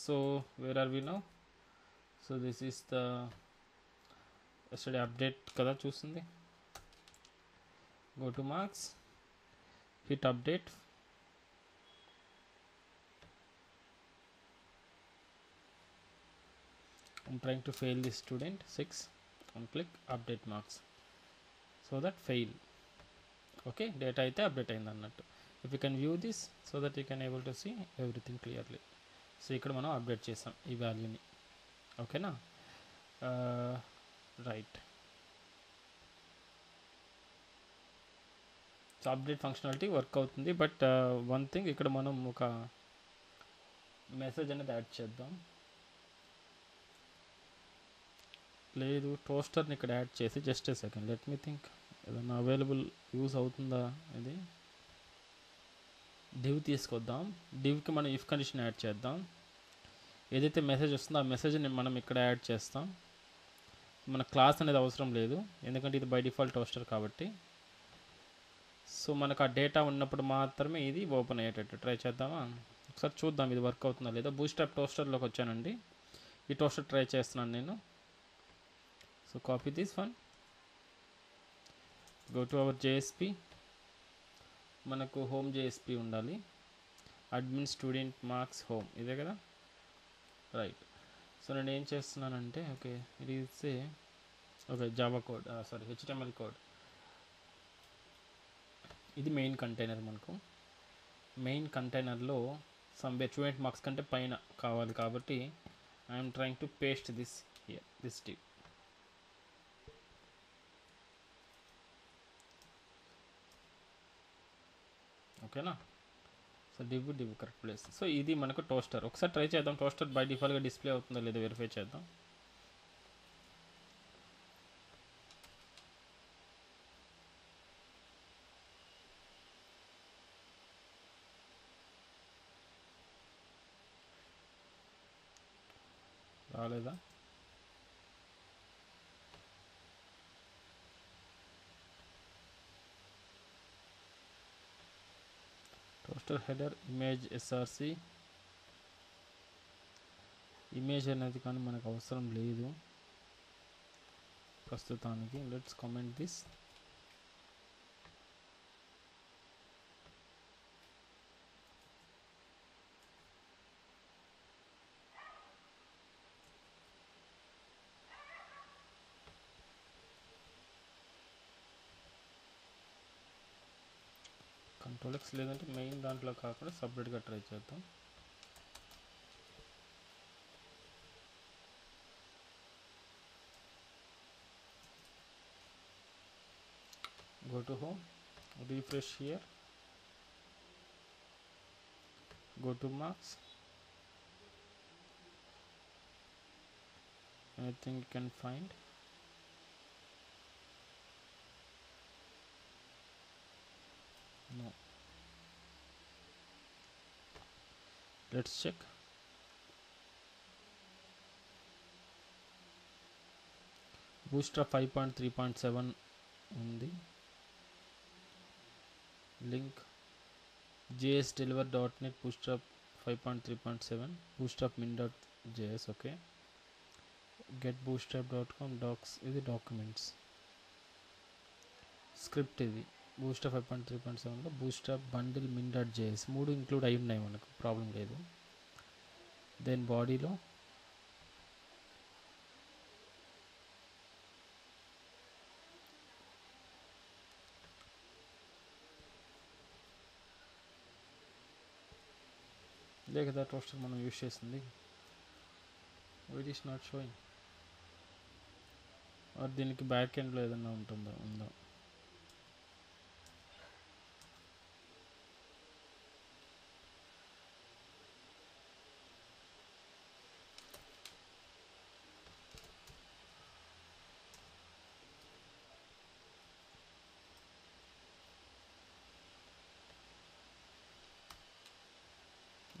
So where are we now? So this is the yesterday update kada చూస్తుంది. Go to marks, hit update. I'm trying to fail this student 6 and click update marks so that fail. Okay, data అయితే update అయింది అన్నట్టు. If you can view this so that you can able to see everything clearly. So ఇక్కడ మనం update చేసాం ఈ వాల్యూని. ఓకేనా, right. So update functionality work అవుతుంది. బట్ వన్ థింగ్, ఇక్కడ మనం ఒక మెసేజ్ అనేది యాడ్ చేద్దాం. లేదు, టోస్టర్ని ఇక్కడ యాడ్ చేసి just a second let me think ఏదన్నా అవైలబుల్ యూస్ అవుతుందా. ఇది డివ్ తీసుకొద్దాం. డివ్కి మనం ఇఫ్ కండిషన్ యాడ్ చేద్దాం. ఏదైతే మెసేజ్ వస్తుందో ఆ మెసేజ్ని మనం ఇక్కడ యాడ్ చేస్తాం. మన క్లాస్ అనేది అవసరం లేదు, ఎందుకంటే ఇది బై డిఫాల్ట్ టోస్టర్ కాబట్టి. సో మనకు ఆ డేటా ఉన్నప్పుడు మాత్రమే ఇది ఓపెన్ అయ్యేటట్టు ట్రై చేద్దామా. ఒకసారి చూద్దాం ఇది వర్క్ అవుతుందా లేదా. బూస్ట్రాప్ టోస్టర్లోకి వచ్చానండి. ఈ టోస్టర్ ట్రై చేస్తున్నాను నేను. So copy this one, go to our JSP. మనకు హోమ్ జేఎస్పీ ఉండాలి. అడ్మిన్ స్టూడెంట్ మార్క్స్ హోమ్, ఇదే కదా, రైట్. సో నేను ఏం చేస్తున్నానంటే, okay it is a okay Java code, sorry HTML code. ఇది మెయిన్ కంటైనర్. మనకు మెయిన్ కంటైనర్లో సమ్వేర్ స్టూడెంట్ మార్క్స్ కంటే పైన కావాలి కాబట్టి I'm trying to paste this here, this div. ఓకేనా. So div correct place. So ఇది మనకు టోస్టర్. ఒకసారి ట్రై చేద్దాం. టోస్టర్ బై డిఫాల్ట్గా డిస్ప్లే అవుతుందో లేదో వెరిఫై చేద్దాం. రాలేదా? Toaster header image SRC. Image అనేది కానీ మనకు అవసరం లేదు ప్రస్తుతానికి. Let's comment this. Control X, లేదంటే మెయిన్ దాంట్లో కాకుండా సపరేట్గా ట్రై చేద్దాం. Go to home, refresh here, go to marks. Anything you can find. No. Let's check. Bootstrap 5.3.7 ఉంది. Link jsdeliver.net bootstrap 5.3.7 bootstrap min.js. Okay, get bootstrap.com docs. ఇది documents script. ఇది bootstrap 5.3.7లో bootstrap bundle min.js 3 include అయి ఉన్నాయి, మనకు problem లేదు. Then బాడీలో ఇదే కదా టోస్టర్ మనం యూజ్ చేసింది. It is not showing. దీనికి బ్యాక్ ఎండ్లో ఏదన్నా ఉందా?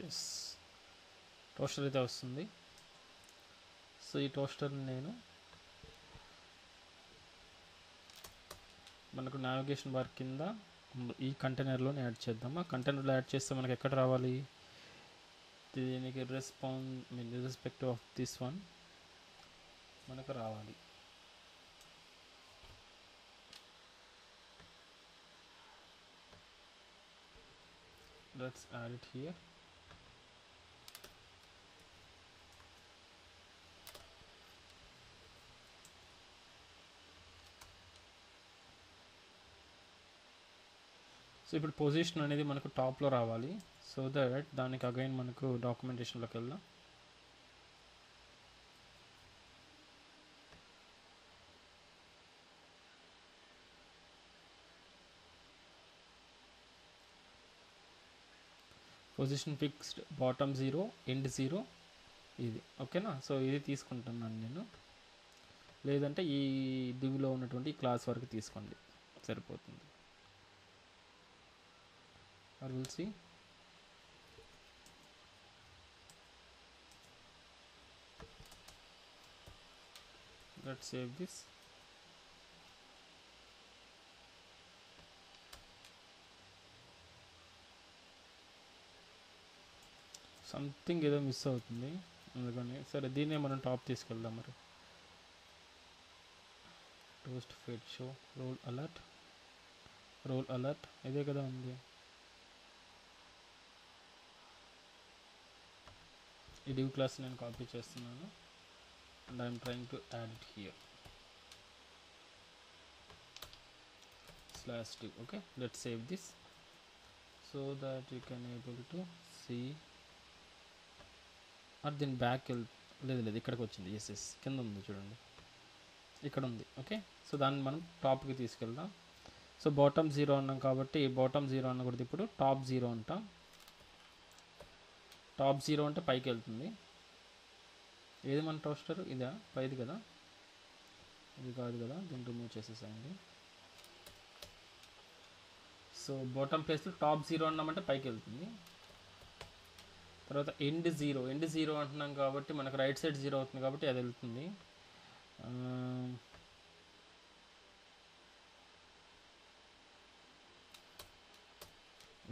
ఎస్, టోస్టర్ అయితే వస్తుంది. సో ఈ టోస్టర్ని నేను మనకు నావిగేషన్ బార్ కింద ఈ కంటైనర్లోనే యాడ్ చేద్దాం. ఆ కంటైనర్లో యాడ్ చేస్తే మనకి ఎక్కడ రావాలి? దీనికి రెస్పెక్ట్ ఆఫ్ దిస్ వన్ మనకు రావాలి. Let's add it here. So ఇప్పుడు పొజిషన్ అనేది మనకు టాప్లో రావాలి. సో దట్ దానికి అగైన్ మనకు డాక్యుమెంటేషన్లోకి వెళ్దాం. పొజిషన్ ఫిక్స్డ్, బాటమ్ 0, ఎండ్ 0 ఇది. ఓకేనా? సో ఇది తీసుకుంటున్నాను నేను. లేదంటే ఈ డివ్లో ఉన్నటువంటి క్లాస్ వరకు తీసుకోండి, సరిపోతుంది. or we'll see. Let's save this. Something ఏదో మిస్ అవుతుంది అందుకని. సరే దీన్నే మనం టాప్ తీసుకెళ్దాం మరి. Toast feed show role alert ఇదే కదా ఉంది. ఈ div క్లాస్ నేను కాపీ చేస్తున్నాను and I am trying to add it here /div. okay, let's save this so that you can able to see. or then back లేదు ఇక్కడికి వచ్చింది. Yes కింద ఉంది చూడండి, ఇక్కడ ఉంది. ఓకే, సో దాన్ని మనం టాప్కి తీసుకెళ్దాం. సో బాటమ్ 0 అన్నాం కాబట్టి బాటమ్ 0 అన్నకూడదు, ఇప్పుడు టాప్ 0 అంటాం. టాప్ 0 అంటే పైకి వెళ్తుంది. ఏది మన టోస్టర్? ఇదా? పైది కదా, ఇది కాదు కదా, దీన్ని రిమూవ్ చేసేసాయండి. సో బాటమ్ ప్లేస్లో టాప్ 0 అన్నామంటే పైకి వెళ్తుంది. తర్వాత ఎండ్ 0 అంటున్నాం కాబట్టి మనకు రైట్ సైడ్ 0 అవుతుంది కాబట్టి అది వెళ్తుంది.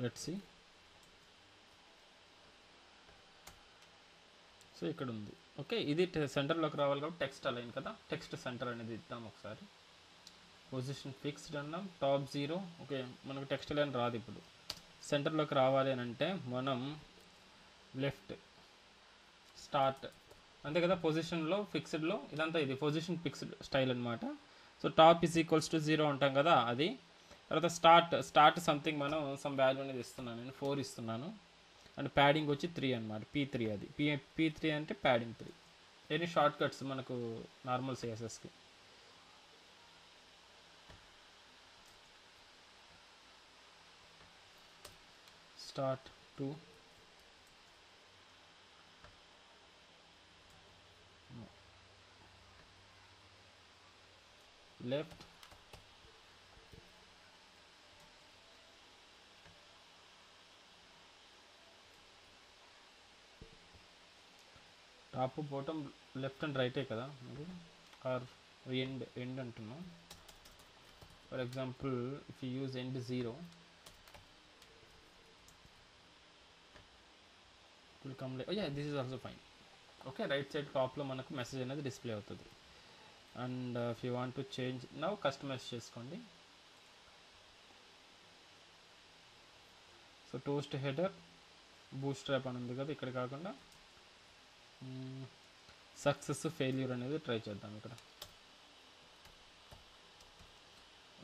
Let's see. సో ఇక్కడ ఉంది. ఓకే, ఇది సెంటర్లోకి రావాలి కాబట్టి టెక్స్ట్ అలైన్ కదా, టెక్స్ట్ సెంటర్ అనేది ఇద్దాం ఒకసారి. పొజిషన్ ఫిక్స్డ్ అన్నాం, టాప్ 0. ఓకే, మనకు టెక్స్ట్ అలైన్ రాదు. ఇప్పుడు సెంటర్లోకి రావాలి అని అంటే మనం లెఫ్ట్ స్టార్ట్ అంతే కదా. పొజిషన్లో ఫిక్స్డ్లో ఇదంతా ఇది పొజిషన్ ఫిక్స్డ్ స్టైల్ అనమాట. సో టాప్ = 0 అంటాం కదా అది. తర్వాత స్టార్ట్ సంథింగ్ మనం సమ్ వాల్యూ అనేది ఇస్తున్నాను, నేను 4 ఇస్తున్నాను. అండ్ ప్యాడింగ్ వచ్చి 3 అనమాట, P3 అది. P3 అంటే ప్యాడింగ్ 3. ఎన్ని షార్ట్ కట్స్ మనకు నార్మల్ CSSకి. Start 2, left, top bottom left and రైటే కదా, ఆర్ ఎండ్ అంటున్నాం. For example if you use end 0 will come this is also fine. Okay, right side టాప్లో మనకు మెసేజ్ అనేది డిస్ప్లే అవుతుంది. And if you want to change now customize చేసుకోండి. So toast header bootstrap అని ఉంది కదా, ఇక్కడ కాకుండా సక్సెస్ ఫెయిల్యూర్ అనేది ట్రై చేద్దాం ఇక్కడ.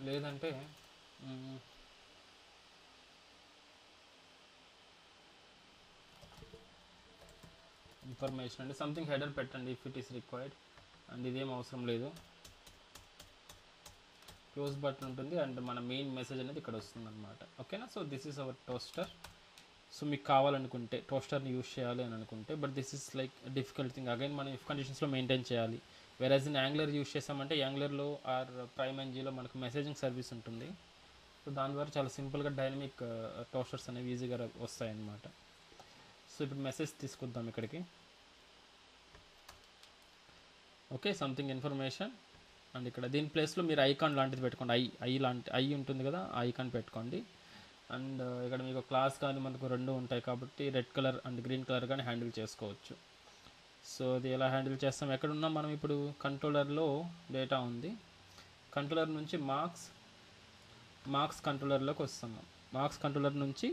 లేదంటే ఇన్ఫర్మేషన్ అంటే సంథింగ్ హెడర్ పెట్టండి if it is required. And ఇదేం అవసరం లేదు, క్లోజ్ బటన్ ఉంటుంది అండ్ మన మెయిన్ మెసేజ్ అనేది ఇక్కడ వస్తుంది అనమాట. ఓకేనా? So this is our toaster. So మీకు కావాలనుకుంటే టోస్టర్ని యూజ్ చేయాలి అని అనుకుంటే, but this is like difficult thing. Again మనం ఇఫ్ కండిషన్స్లో మెయింటైన్ చేయాలి. వెరాజ్ ఇన్ యాంగ్లర్ యూజ్ చేసామంటే యాంగ్లర్లో ఆర్ ప్రైమ్-ng మనకు మెసేజింగ్ సర్వీస్ ఉంటుంది. సో దాని ద్వారా చాలా సింపుల్గా డైనమిక్ టోస్టర్స్ అనేవి ఈజీగా వస్తాయన్నమాట. సో ఇప్పుడు మెసేజ్ తీసుకొద్దాం ఇక్కడికి. Okay, something information. అండ్ ఇక్కడ దీని ప్లేస్లో మీరు ఐకాన్ లాంటిది పెట్టుకోండి. ఐ ఉంటుంది కదా, ఆ ఐకాన్ పెట్టుకోండి. అండ్ ఇక్కడ మీకు క్లాస్ కానీ మనకు రెండు ఉంటాయి కాబట్టి red colour and green colour కానీ హ్యాండిల్ చేసుకోవచ్చు. సో అది ఎలా హ్యాండిల్ చేస్తాం, ఎక్కడున్నాం మనం ఇప్పుడు కంట్రోలర్లో డేటా ఉంది. కంట్రోలర్ నుంచి మార్క్స్ కంట్రోలర్లోకి వస్తున్నాం. మార్క్స్ కంట్రోలర్ నుంచి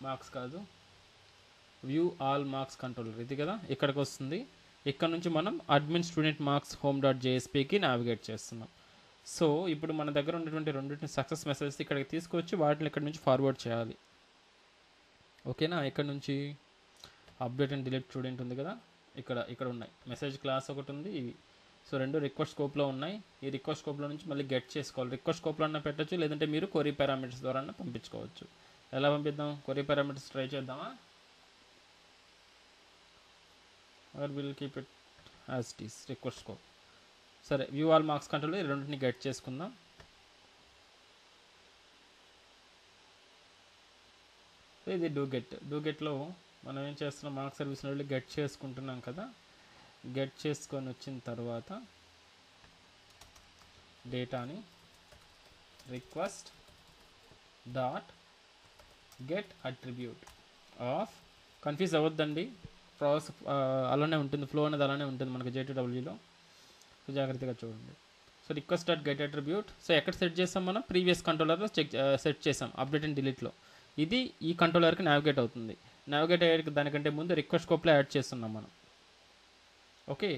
మార్క్స్ కాదు, వ్యూ ఆల్ మార్క్స్ కంట్రోలర్ ఇది కదా, ఇక్కడికి వస్తుంది. ఇక్కడ నుంచి మనం admin student marks home dot జేఎస్పీకి నావిగేట్ చేస్తున్నాం. సో ఇప్పుడు మన దగ్గర ఉన్నటువంటి రెండింటిని సక్సెస్ మెసేజెస్ ఇక్కడికి తీసుకొచ్చి వాటిని ఇక్కడ నుంచి ఫార్వర్డ్ చేయాలి. ఓకేనా, ఇక్కడ నుంచి అప్డేట్ అండ్ డిలీట్ స్టూడెంట్ ఉంది కదా, ఇక్కడ ఉన్నాయి. మెసేజ్ క్లాస్ ఒకటి ఉంది, ఇవి. సో రెండు రిక్వెస్ట్ స్కోప్లో ఉన్నాయి. ఈ రిక్వెస్ట్ స్కోప్లో నుంచి మళ్ళీ గెట్ చేసుకోవాలి. రిక్వెస్ట్ స్కోప్లో అన్న పెట్టచ్చు, లేదంటే మీరు క్వరీ పారామీటర్స్ ద్వారా పంపించుకోవచ్చు. ఎలా పంపిద్దాం, క్వరీ పారామీటర్స్ ట్రై చేద్దామా, or will keep it as it is request scope. సరే, వ్యూ ఆల్ మార్క్స్ కంట్రోల్ ఈ రెండింటిని గెట్ చేసుకుందాం. ఇది డూ గెట్లో మనం ఏం చేస్తున్నాం, మార్క్స్ సర్వీస్ వెళ్ళి గెట్ చేసుకుంటున్నాం కదా. గెట్ చేసుకొని వచ్చిన తర్వాత డేటాని request dot get attribute of, confuse అవ్వద్దండి, ప్రాసెస్ అలానే ఉంటుంది, ఫ్లో అనేది అలానే ఉంటుంది మనకి J2EEలో. సో జాగ్రత్తగా చూడండి. So request dot get attribute. So ఎక్కడ సెట్ చేసాం మనం, ప్రీవియస్ కంట్రోలర్లో సెట్ చేసాం అప్డేట్ అండ్ డిలీట్లో. ఇది ఈ కంట్రోలర్కి నావిగేట్ అవుతుంది. నావిగేట్ అయ్యే దానికంటే ముందు రిక్వెస్ట్ స్కోప్లో యాడ్ చేస్తున్నాం మనం. Okay,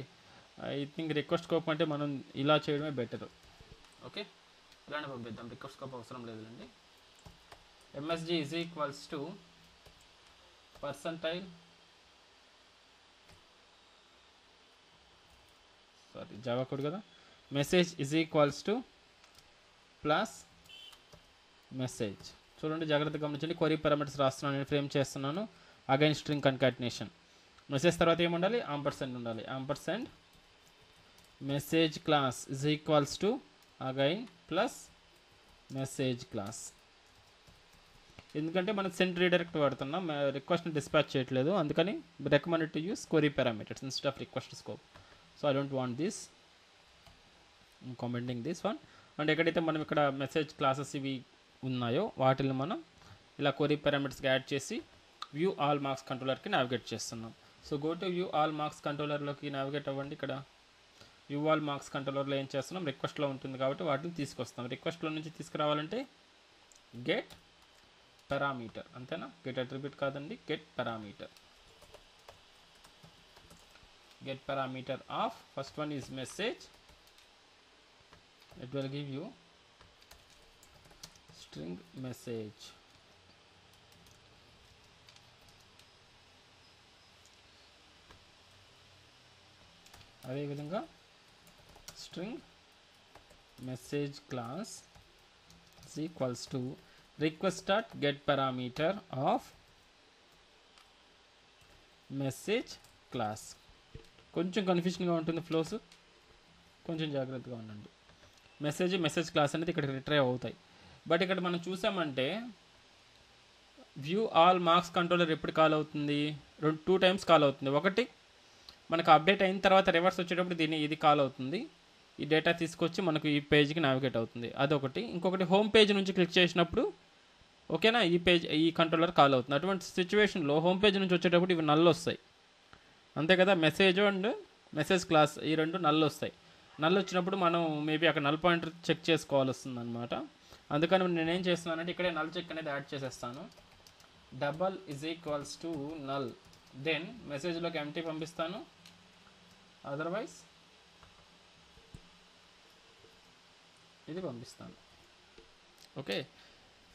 I think request scope అంటే మనం ఇలా చేయడమే బెటర్. ఓకే, ఇలానే పంపిద్దాం, రిక్వెస్ట్ స్కోప్ అవసరం లేదండి. MSG is equals to percentile, sorry Java code కదా, message is equals to plus message. చూడండి, జాగ్రత్తగా గమనించండి. క్వరీ పారామీటర్స్ రాస్తున్నాను, నేను ఫ్రేమ్ చేస్తున్నాను. Again string concatenation. మెసేజ్ తర్వాత ఏముండాలి, ఆంపర్సెంట్ ఉండాలి. Ampersand message class is equals to again plus message class. ఎందుకంటే మనం సెండ్ రీడైరెక్ట్ వాడుతున్నాం, రిక్వెస్ట్ని డిస్పాచ్ చేయట్లేదు, అందుకని recommended to use query parameters instead of request scope. So I don't want this, commenting this one. And ఎక్కడైతే మనం ఇక్కడ message classes ఇవి ఉన్నాయో వాటిని మనం ఇలా క్వరీ పారామీటర్స్కి యాడ్ చేసి వ్యూ ఆల్ మార్క్స్ కంట్రోలర్కి నావిగేట్ చేస్తున్నాం. So go to view all marks కంట్రోలర్లోకి నావిగేట్ అవ్వండి. ఇక్కడ వ్యూ ఆల్ మార్క్స్ కంట్రోలర్లో ఏం చేస్తున్నాం, రిక్వెస్ట్లో ఉంటుంది కాబట్టి వాటిని తీసుకొస్తాం. రిక్వెస్ట్లో నుంచి తీసుకురావాలంటే గెట్ పారామీటర్, అంతేనా, గెట్ అట్రిబ్యూట్ కాదండి, get parameter. Get parameter of first one is message, it will give you string message. అదే విధంగా string message class is equals to request dot get parameter of message class. కొంచెం కన్ఫ్యూషన్గా ఉంటుంది flows, కొంచెం జాగ్రత్తగా ఉండండి. Message class అనేది ఇక్కడ retrieve అవుతాయి. బట్ ఇక్కడ మనం చూసామంటే వ్యూ ఆల్ మార్క్స్ కంట్రోలర్ ఎప్పుడు కాల్ అవుతుంది, 2 టైమ్స్ కాల్ అవుతుంది. ఒకటి మనకు అప్డేట్ అయిన తర్వాత రివర్స్ వచ్చేటప్పుడు ఇది కాల్ అవుతుంది, ఈ డేటా తీసుకొచ్చి మనకు ఈ పేజ్కి నావిగేట్ అవుతుంది, అదొకటి. ఇంకొకటి హోమ్ పేజ్ నుంచి క్లిక్ చేసినప్పుడు ఓకేనా, ఈ కంట్రోలర్ కాల్ అవుతుంది. అటువంటి సిచ్యువేషన్లో హోమ్ పేజ్ నుంచి వచ్చేటప్పుడు ఇవి నల్లు వస్తాయి, అంతే కదా. మెసేజ్ అండ్ మెసేజ్ క్లాస్ ఈ రెండు నల్లు వస్తాయి. నల్లు వచ్చినప్పుడు మనం మేబీ అక్కడ నల్ పాయింటర్ చెక్ చేసుకోవాల్సి వస్తుంది అనమాట. అందుకని నేనేం చేస్తున్నానంటే ఇక్కడే నల్ చెక్ అనేది యాడ్ చేసేస్తాను. Double is equals to null, then మెసేజ్లోకి ఎంటీ పంపిస్తాను, అదర్వైజ్ ఇది పంపిస్తాను. ఓకే,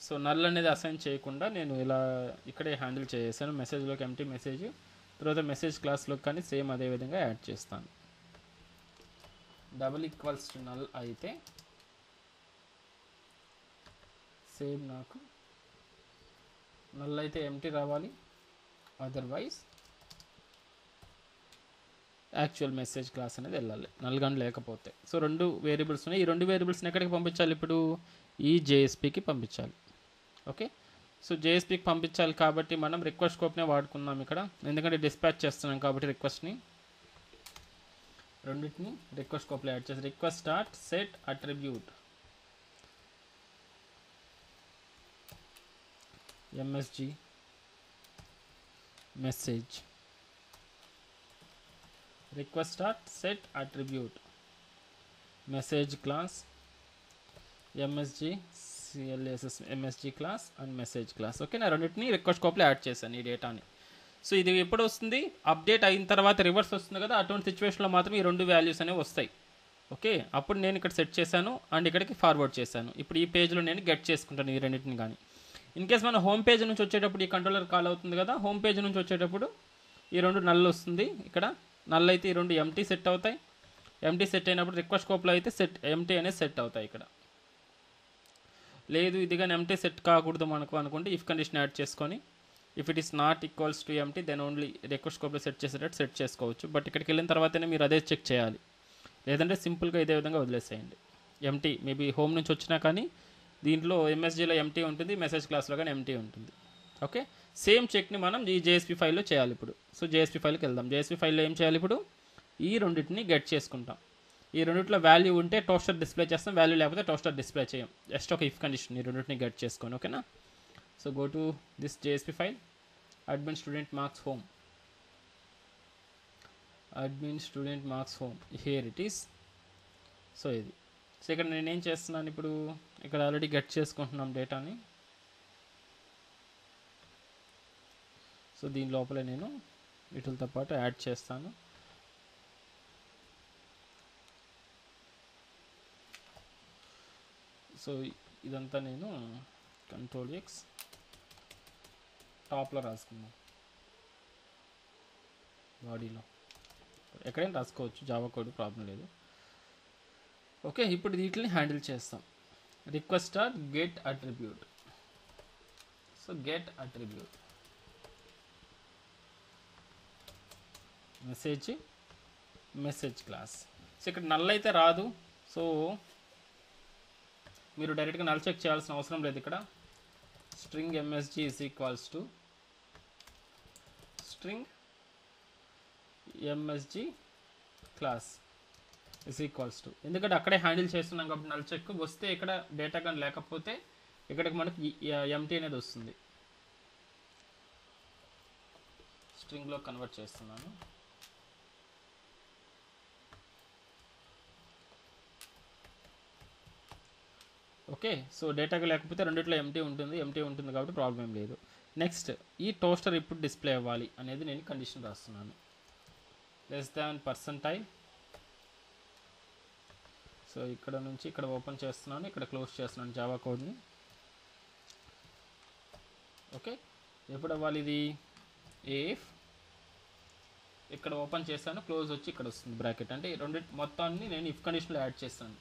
సో నల్ అనేది అసైన్ చేయకుండా నేను ఇలా ఇక్కడే హ్యాండిల్ చేసాను. మెసేజ్లోకి ఎంటీ మెసేజ్, తర్వాత మెసేజ్ క్లాస్లో కానీ సేమ్ అదే విధంగా యాడ్ చేస్తాను. డబుల్ ఈక్వల్స్ టు నల్ అయితే సేమ్ నాకు నల్ అయితే ఎంటీ రావాలి, అదర్వైజ్ యాక్చువల్ మెసేజ్ క్లాస్ అనేది వెళ్ళాలి, నల్ కానీ లేకపోతే. సో 2 వేరియబుల్స్ ఉన్నాయి. ఈ 2 వేరియబుల్స్ని ఎక్కడికి పంపించాలి, ఇప్పుడు ఈ జేఎస్పీకి పంపించాలి. ఓకే, సో జేఎస్పీకి పంపించాలి కాబట్టి మనం రిక్వెస్ట్ స్కోప్నే వాడుకున్నాం ఇక్కడ, ఎందుకంటే డిస్పాచ్ చేస్తున్నాం కాబట్టి రిక్వెస్ట్ని రెండింటిని రిక్వెస్ట్ స్కోప్లో యాడ్ చేసి request dot set attribute MSG message request start set attribute message class MSG CLSS MSG class and message class. Okay, నా రెండింటిని రిక్వెస్ట్ స్కోప్లో యాడ్ చేశాను ఈ డేటాని. సో ఇది ఎప్పుడు వస్తుంది, అప్డేట్ అయిన తర్వాత రివర్స్ వస్తుంది కదా, అటువంటి సిచ్యువేషన్లో మాత్రం ఈ రెండు వాల్యూస్ అనేవి వస్తాయి. ఓకే, అప్పుడు నేను ఇక్కడ సెట్ చేశాను అండ్ ఇక్కడికి ఫార్వర్డ్ చేశాను. ఇప్పుడు ఈ పేజ్లో నేను గెట్ చేసుకుంటాను ఈ రెండింటిని. కానీ ఇన్ కేస్ మన హోమ్ పేజ్ నుంచి వచ్చేటప్పుడు ఈ కంట్రోలర్ కాల్ అవుతుంది కదా, హోమ్ పేజ్ నుంచి వచ్చేటప్పుడు ఈ రెండు నల్ వస్తుంది. ఇక్కడ నల్ అయితే ఈ రెండు ఎంటీ సెట్ అవుతాయి. ఎంటీ సెట్ అయినప్పుడు రిక్వెస్ట్ స్కోప్లో అయితే సెట్ ఎంటీ అనేది సెట్ అవుతాయి. ఇక్కడ లేదు ఇది కానీ ఎంటీ సెట్ కాకూడదు మనకు అనుకుంటే ఇఫ్ కండిషన్ యాడ్ చేసుకొని if it is not equals to empty then only request స్కోప్లో సెట్ చేసేటట్టు సెట్ చేసుకోవచ్చు. బట్ ఇక్కడికి వెళ్ళిన తర్వాతనే మీరు అదే చెక్ చేయాలి, లేదంటే సింపుల్గా ఇదే విధంగా వదిలేసేయండి. ఎంటీ మేబీ హోమ్ నుంచి వచ్చినా కానీ దీంట్లో ఎంఎస్జీలో ఎంటీ ఉంటుంది, మెసేజ్ క్లాస్లో కానీ ఎంటీ ఉంటుంది. ఓకే, సేమ్ చెక్ని మనం ఈ జేఎస్పీ ఫైల్లో చేయాలి ఇప్పుడు. సో జేఎస్పీ ఫైల్కి వెళ్దాం. జేఎస్పీ ఫైల్లో ఏం చేయాలి ఇప్పుడు, ఈ రెండింటిని గెట్ చేసుకుంటాం. ఈ రెండింటిలో వాల్యూ ఉంటే టోస్టర్ డిస్ప్లే చేస్తాం, వాల్యూ లేకపోతే టోస్టర్ డిస్ప్లే చేయం. జస్ట్ ఒక ఇఫ్ కండిషన్ ఈ రెండింటిని గెట్ చేసుకొని. ఓకేనా, so go to this JSP file, admin student marks home, admin student marks home, here it is. So ఇది. సో ఇక్కడ నేనేం చేస్తున్నాను ఇప్పుడు, ఇక్కడ ఆల్రెడీ గెట్ చేసుకుంటున్నాం డేటాని. సో దీని లోపల నేను వీటితో పాటు యాడ్ చేస్తాను. సో ఇదంతా నేను Ctrl+X టాప్లో రాసుకుందాం, బాడీలో ఎక్కడైనా రాసుకోవచ్చు, జావా కోడ్ ప్రాబ్లం లేదు. ఓకే, ఇప్పుడు వీటిని హ్యాండిల్ చేస్తాం. Request star get attribute. So get attribute message class. So ఇక్కడ నల్ అయితే రాదు, సో మీరు డైరెక్ట్గా నల్ చెక్ చేయాల్సిన అవసరం లేదు. ఇక్కడ string MSG is equals to string MSG class is equals to, ఎందుకంటే అక్కడే హ్యాండిల్ చేస్తున్నాం కాబట్టి నల్ చెక్ వస్తే ఇక్కడ డేటా కానీ లేకపోతే ఇక్కడికి మనకి ఎంటీ అనేది వస్తుంది. స్ట్రింగ్లో కన్వర్ట్ చేస్తున్నాను. ఓకే, సో డేటాకి లేకపోతే రెండిట్లో ఎంటీ ఉంటుంది కాబట్టి ప్రాబ్లం ఏం లేదు. నెక్స్ట్ ఈ టోస్టర్ ఇప్పుడు డిస్ప్లే అవ్వాలి అనేది నేను కండిషన్ రాస్తున్నాను. <%. సో ఇక్కడ నుంచి ఇక్కడ ఓపెన్ చేస్తున్నాను, ఇక్కడ క్లోజ్ చేస్తున్నాను జావా కోడ్ని. ఓకే, ఎప్పుడు అవ్వాలి ఇది, ఇఫ్ ఇక్కడ ఓపెన్ చేస్తాను, క్లోజ్ వచ్చి ఇక్కడ వస్తుంది బ్రాకెట్. అంటే రెండు మొత్తాన్ని నేను ఇఫ్ కండిషన్లో యాడ్ చేస్తాను.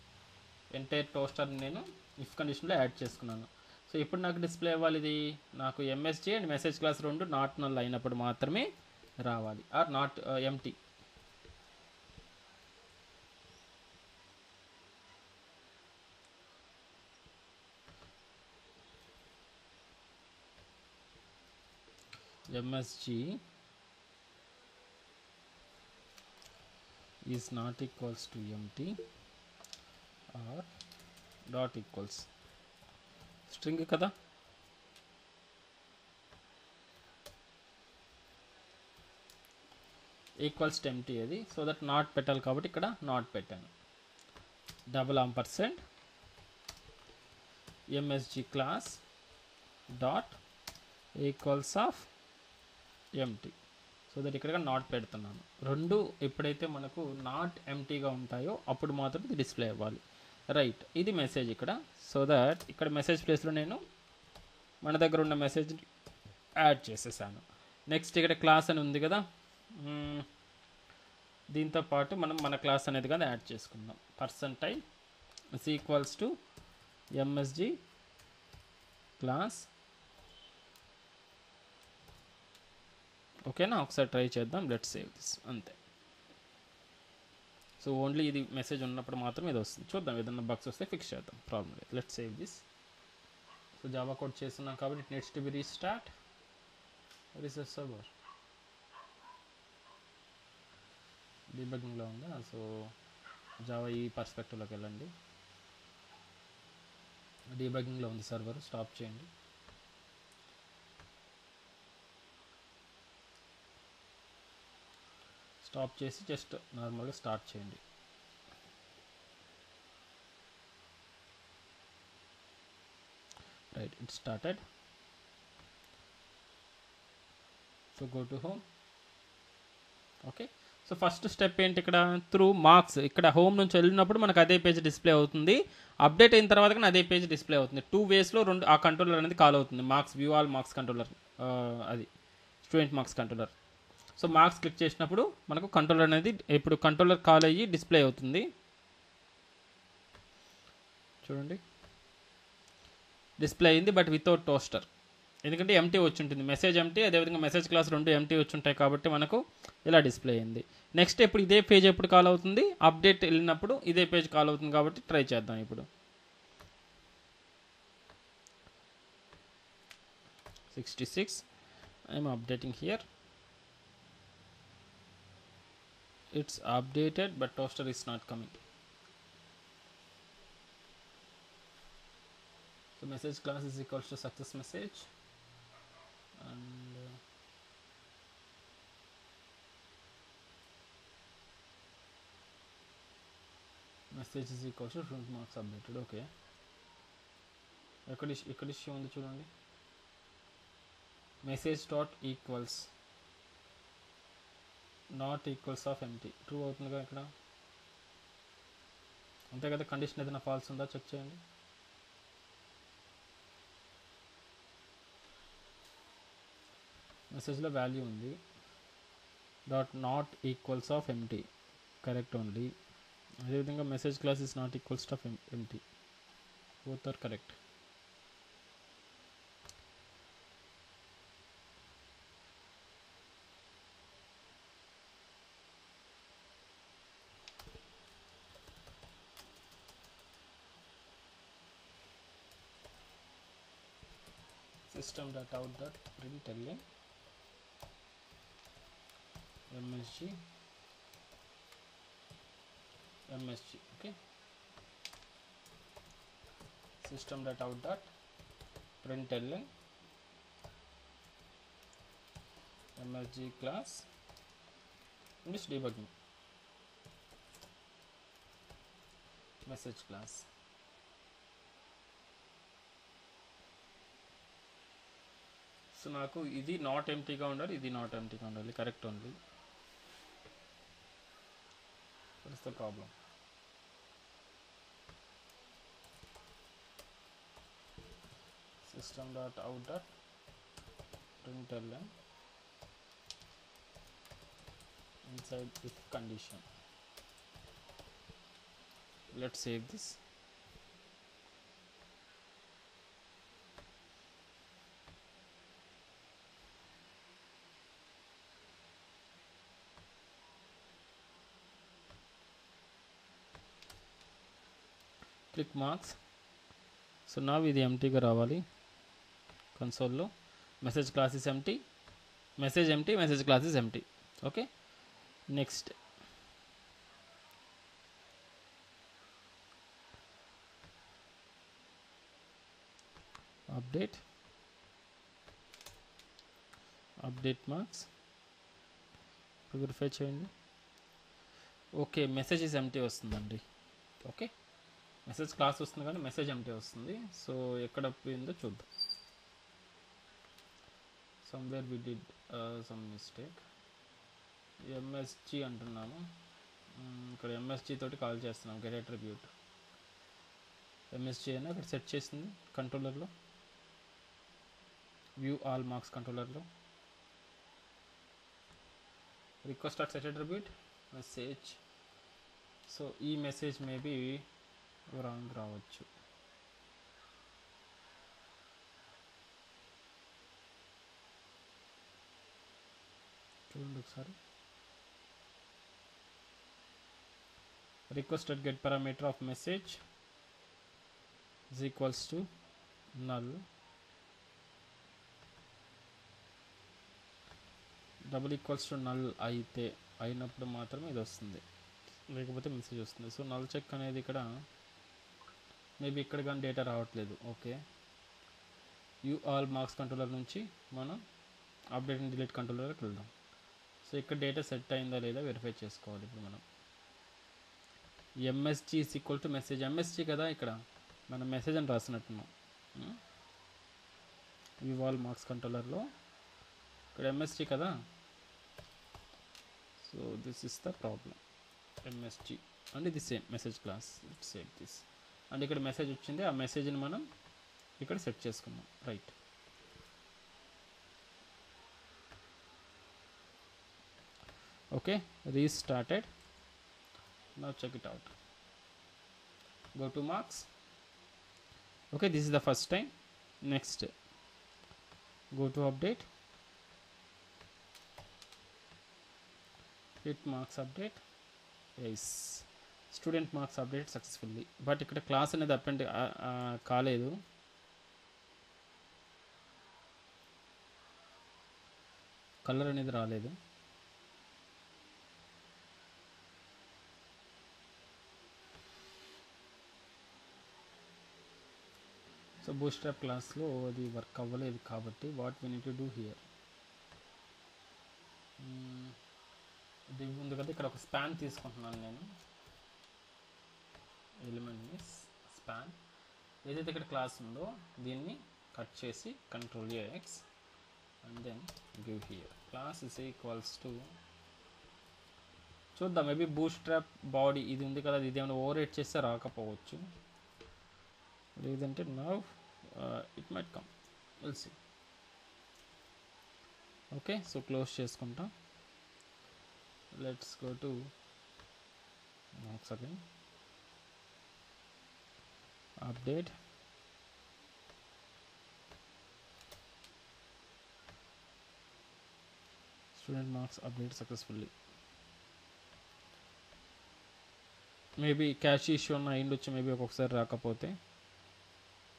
ఎంటైర్ టోస్టర్ని నేను ఇఫ్ కండిషన్లో యాడ్ చేసుకున్నాను. సో ఇప్పుడు నాకు డిస్ప్లే అవ్వాలి ఇది, నాకు MSG అండ్ మెసేజ్ క్లాస్ రెండు నాట్ నల్ అయినప్పుడు మాత్రమే రావాలి, or not empty. MSG is not equals to empty or dot equals string కదా, ఈక్వల్స్ టు ఎంటీ అది. సో దట్ నాట్ పెట్టాలి కాబట్టి ఇక్కడ నాట్ పెట్టాను. $& MSG class dot equals of empty. So that ఇక్కడ నాట్ పెడుతున్నాను. రెండు ఎప్పుడైతే మనకు నాట్ ఎంటీగా ఉంటాయో అప్పుడు మాత్రం ఇది డిస్ప్లే అవ్వాలి. రైట్, ఇది మెసేజ్ ఇక్కడ. సో దట్ ఇక్కడ మెసేజ్ ప్లేస్లో నేను మన దగ్గర ఉన్న మెసేజ్ యాడ్ చేసేసాను. నెక్స్ట్ ఇక్కడ క్లాస్ అని ఉంది కదా, దీంతో పాటు మనం మన క్లాస్ అనేది కదా యాడ్ చేసుకుందాం. %= MSG క్లాస్. ఓకేనా, ఒకసారి ట్రై చేద్దాం. Let's save this. అంతే. సో ఓన్లీ ఇది మెసేజ్ ఉన్నప్పుడు మాత్రం ఇది వస్తుంది. చూద్దాం, ఏదన్నా బగ్స్ వస్తే ఫిక్స్ చేద్దాం, ప్రాబ్లం లేదు. Let's save this. So Java code చేస్తున్నాం కాబట్టి it needs to be restart. Reset server డీబగ్గింగ్లో ఉందా? సో జావా ఈ పర్స్పెక్టివ్లోకి వెళ్ళండి. డీబగ్గింగ్లో ఉంది సర్వర్, స్టాప్ చేయండి. స్టాప్ చేసి జస్ట్ నార్మల్గా స్టార్ట్ చేయండి. Right, it started. So go to home. Okay, so first step ఏంటి ఇక్కడ, త్రూ మార్క్స్ ఇక్కడ హోమ్ నుంచి వెళ్ళినప్పుడు మనకు అదే పేజ్ డిస్ప్లే అవుతుంది. అప్డేట్ అయిన తర్వాత కానీ అదే పేజ్ డిస్ప్లే అవుతుంది. 2 వేస్లో ఆ కంట్రోలర్ అనేది కాల్ అవుతుంది. Marks, view all marks controller, అది student marks controller. So marks click చేసినప్పుడు మనకు కంట్రోలర్ అనేది ఇప్పుడు కంట్రోలర్ కాల్ అయ్యి డిస్ప్లే అవుతుంది. చూడండి, డిస్ప్లే అయింది, బట్ వితౌట్ టోస్టర్. ఎందుకంటే ఎంటీ వచ్చి ఉంటుంది, మెసేజ్ ఎంటీ, అదేవిధంగా మెసేజ్ క్లాస్ 2 ఎంటీ వచ్చి ఉంటాయి కాబట్టి మనకు ఇలా డిస్ప్లే అయింది. నెక్స్ట్ ఇప్పుడు ఇదే పేజ్ ఎప్పుడు కాల్ అవుతుంది, అప్డేట్ వెళ్ళినప్పుడు ఇదే పేజ్ కాల్ అవుతుంది కాబట్టి ట్రై చేద్దాం. ఇప్పుడు 66 I'm updating here. It's updated but toaster is not coming. So message class is equals to success message and message is equals to student marks updated. Okay, ఎక్కడ issue ఉంది చూడండి. Message dot equals not equals of empty, true అవుతుంది కదా ఇక్కడ, అంతే కదా. Condition ఏదైనా falls ఉందా చెక్ చేయండి. మెసేజ్లో వాల్యూ ఉంది, dot not equals of empty, correct only. అదేవిధంగా message class is not equals of empty, both are correct. system.out.println MSG, okay. System.out.println MSG class, and it's debugging message class. So నాకు ఇది not ఎంటీగా ఉండాలి, ఇది not ఎంటీగా ఉండాలి, correct only. What is the problem? System.out.println inside if condition. Let's save this. Click marks. So now ఇది ఎంటీగా రావాలి కన్సోల్లో. Message class is empty, message empty, message class is empty. Okay, next update marks verify చేయండి. Okay, message is empty వస్తుందండి. Okay, message class వస్తుంది కానీ message empty వస్తుంది. So ఎక్కడ పోయిందో చూద్దాం. Somewhere we did some mistake. MSG అంటున్నాము, ఇక్కడ ఎంఎస్జీ తోటి కాల్ చేస్తున్నాం. గెట్ అట్రిబ్యూట్ ఎంఎస్జీ అని అక్కడ సెట్ చేసింది కంట్రోలర్లో, వ్యూ ఆల్ మార్క్స్ కంట్రోలర్లో. Request dot set attribute message. So ఈ మెసేజ్ మేబీ రాంగ్ రావచ్చు. చూడండి ఒకసారి. Requested get parameter of message is equals to null, double equals to null అయినప్పుడు మాత్రమే ఇది వస్తుంది, లేకపోతే మెసేజ్ వస్తుంది. సో నల్ చెక్ అనేది ఇక్కడ మేబీ ఇక్కడ కానీ డేటా రావట్లేదు. Okay, you all marks controller నుంచి మనం అప్డేట్ అండ్ డిలీట్ కంట్రోలర్కి వెళ్దాం. సో ఇక్కడ డేటా సెట్ అయిందా లేదా వెరిఫై చేసుకోవాలి ఇప్పుడు మనం. MSG is equal to message, MSG కదా ఇక్కడ మనం మెసేజ్ అని రాసినట్టున్నాం. వివాల్ మార్క్స్ కంట్రోలర్లో ఇక్కడ ఎంఎస్జీ కదా. So this is the problem, MSG and ఇది same message class, same this and ఇక్కడ మెసేజ్ వచ్చింది, ఆ మెసేజ్ని మనం ఇక్కడ సెట్ చేసుకున్నాం. Right, okay, restarted. Now check it out. Go to marks. Okay, this is the first time. Next, go to update, hit marks update. Yes, student marks update successfully. But ikkada class anedi append kaaledu. Color anedi raaledu. So bootstrap క్లాస్లో అది work అవ్వలేదు కాబట్టి what we need to do here, ఇది ఉంది కదా ఇక్కడ ఒక span తీసుకుంటున్నాను నేను, ఎలిమెంట్ని స్పాన్ ఏదైతే ఇక్కడ క్లాస్ ఉందో దీన్ని కట్ చేసి Ctrl+X and then give here class is equals to, చూద్దాం మేబీ బూట్స్ట్రాప్ బాడీ ఇది ఉంది కదా, ఇది ఏమైనా ఓవర్ రైట్ చేస్తే రాకపోవచ్చు, లేదంటే now it might come, we'll see. Okay, so close చేసుకుంటా. Let's go to marks again, update, student marks update successfully. Maybe cash issue ఉన్న అయ్యిండొచ్చు, మేబీ ఒక్కొక్కసారి రాకపోతే.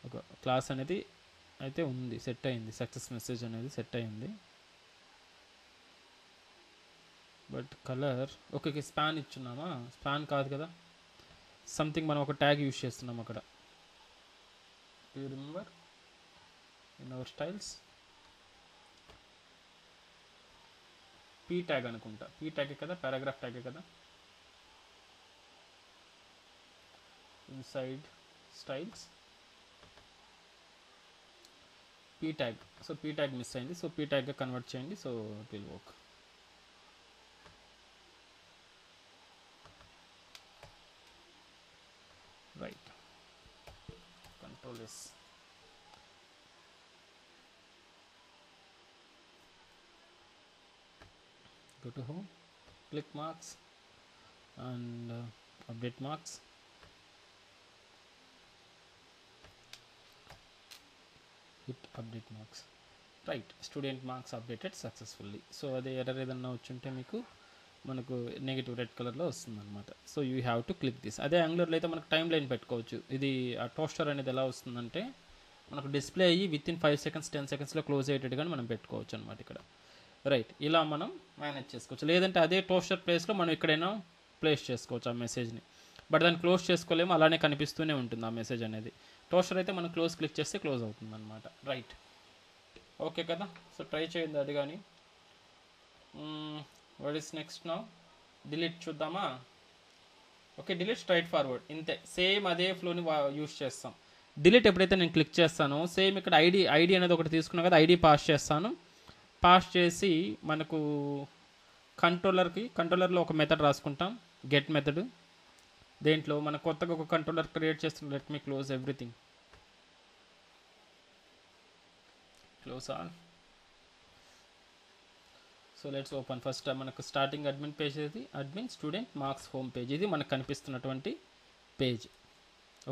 ఒక క్లాస్ అనేది అయితే ఉంది, సెట్ అయింది, సక్సెస్ మెసేజ్ అనేది సెట్ అయింది. బట్ కలర్ ఓకే, స్పాన్ ఇచ్చున్నామా, స్పాన్ కాదు కదా, సంథింగ్ మనం ఒక ట్యాగ్ యూజ్ చేస్తున్నాం అక్కడ. You remember in our styles P tag అనుకుంటా, పీ ట్యాగే కదా, పారాగ్రాఫ్ ట్యాగే కదా, inside styles P tag. So P tag miss అయింది, సో పీ ట్యాగ్గా కన్వర్ట్ చేయండి, so it will work. Right, Ctrl+S, go to home, click marks and update marks. Hit update marks. Right, student marks updated successfully. So అదే error ఏదన్నా వచ్చుంటే మీకు మనకు negative red కలర్లో వస్తుంది అనమాట. So you have to click this. అదే యాంగులర్లో అయితే మనకు టైం లైన్ పెట్టుకోవచ్చు. ఇది ఆ టోస్టర్ అనేది ఎలా వస్తుందంటే మనకు డిస్ప్లే అయ్యి విత్ ఇన్ 5 seconds 10 secondsలో క్లోజ్ అయ్యేటట్టుగా మనం పెట్టుకోవచ్చు అనమాట ఇక్కడ. రైట్, ఇలా మనం మేనేజ్ చేసుకోవచ్చు. లేదంటే అదే టోస్టర్ ప్లేస్లో మనం ఎక్కడైనా ప్లేస్ చేసుకోవచ్చు ఆ మెసేజ్ని. బట్ దాన్ని క్లోజ్ చేసుకోలేము, అలానే కనిపిస్తూనే ఉంటుంది ఆ మెసేజ్ అనేది. టోస్టర్ అయితే మనం క్లోజ్ క్లిక్ చేస్తే క్లోజ్ అవుతుంది అనమాట. రైట్, ఓకే కదా. సో ట్రై చేయండి అది కానీ. What is next now? Delete చూద్దామా? ఓకే, డిలీట్ స్ట్రైట్ ఫార్వర్డ్, ఇంతే సేమ్ అదే ఫ్లోని యూస్ చేస్తాం. డిలీట్ ఎప్పుడైతే నేను క్లిక్ చేస్తానో సేమ్ ఇక్కడ ఐడి అనేది ఒకటి తీసుకున్నాం కదా, ఐడి పాస్ చేస్తాను. పాస్ చేసి మనకు కంట్రోలర్లో ఒక మెథడ్ రాసుకుంటాం, గెట్ మెథడ్. దేంట్లో మనం కొత్తగా ఒక కంట్రోలర్ క్రియేట్ చేస్తున్నాం. Let me close everything, close all. So let's open. First మనకు స్టార్టింగ్ అడ్మిన్ పేజ్, ఇది admin student marks home page, ఇది మనకు కనిపిస్తున్నటువంటి పేజ్.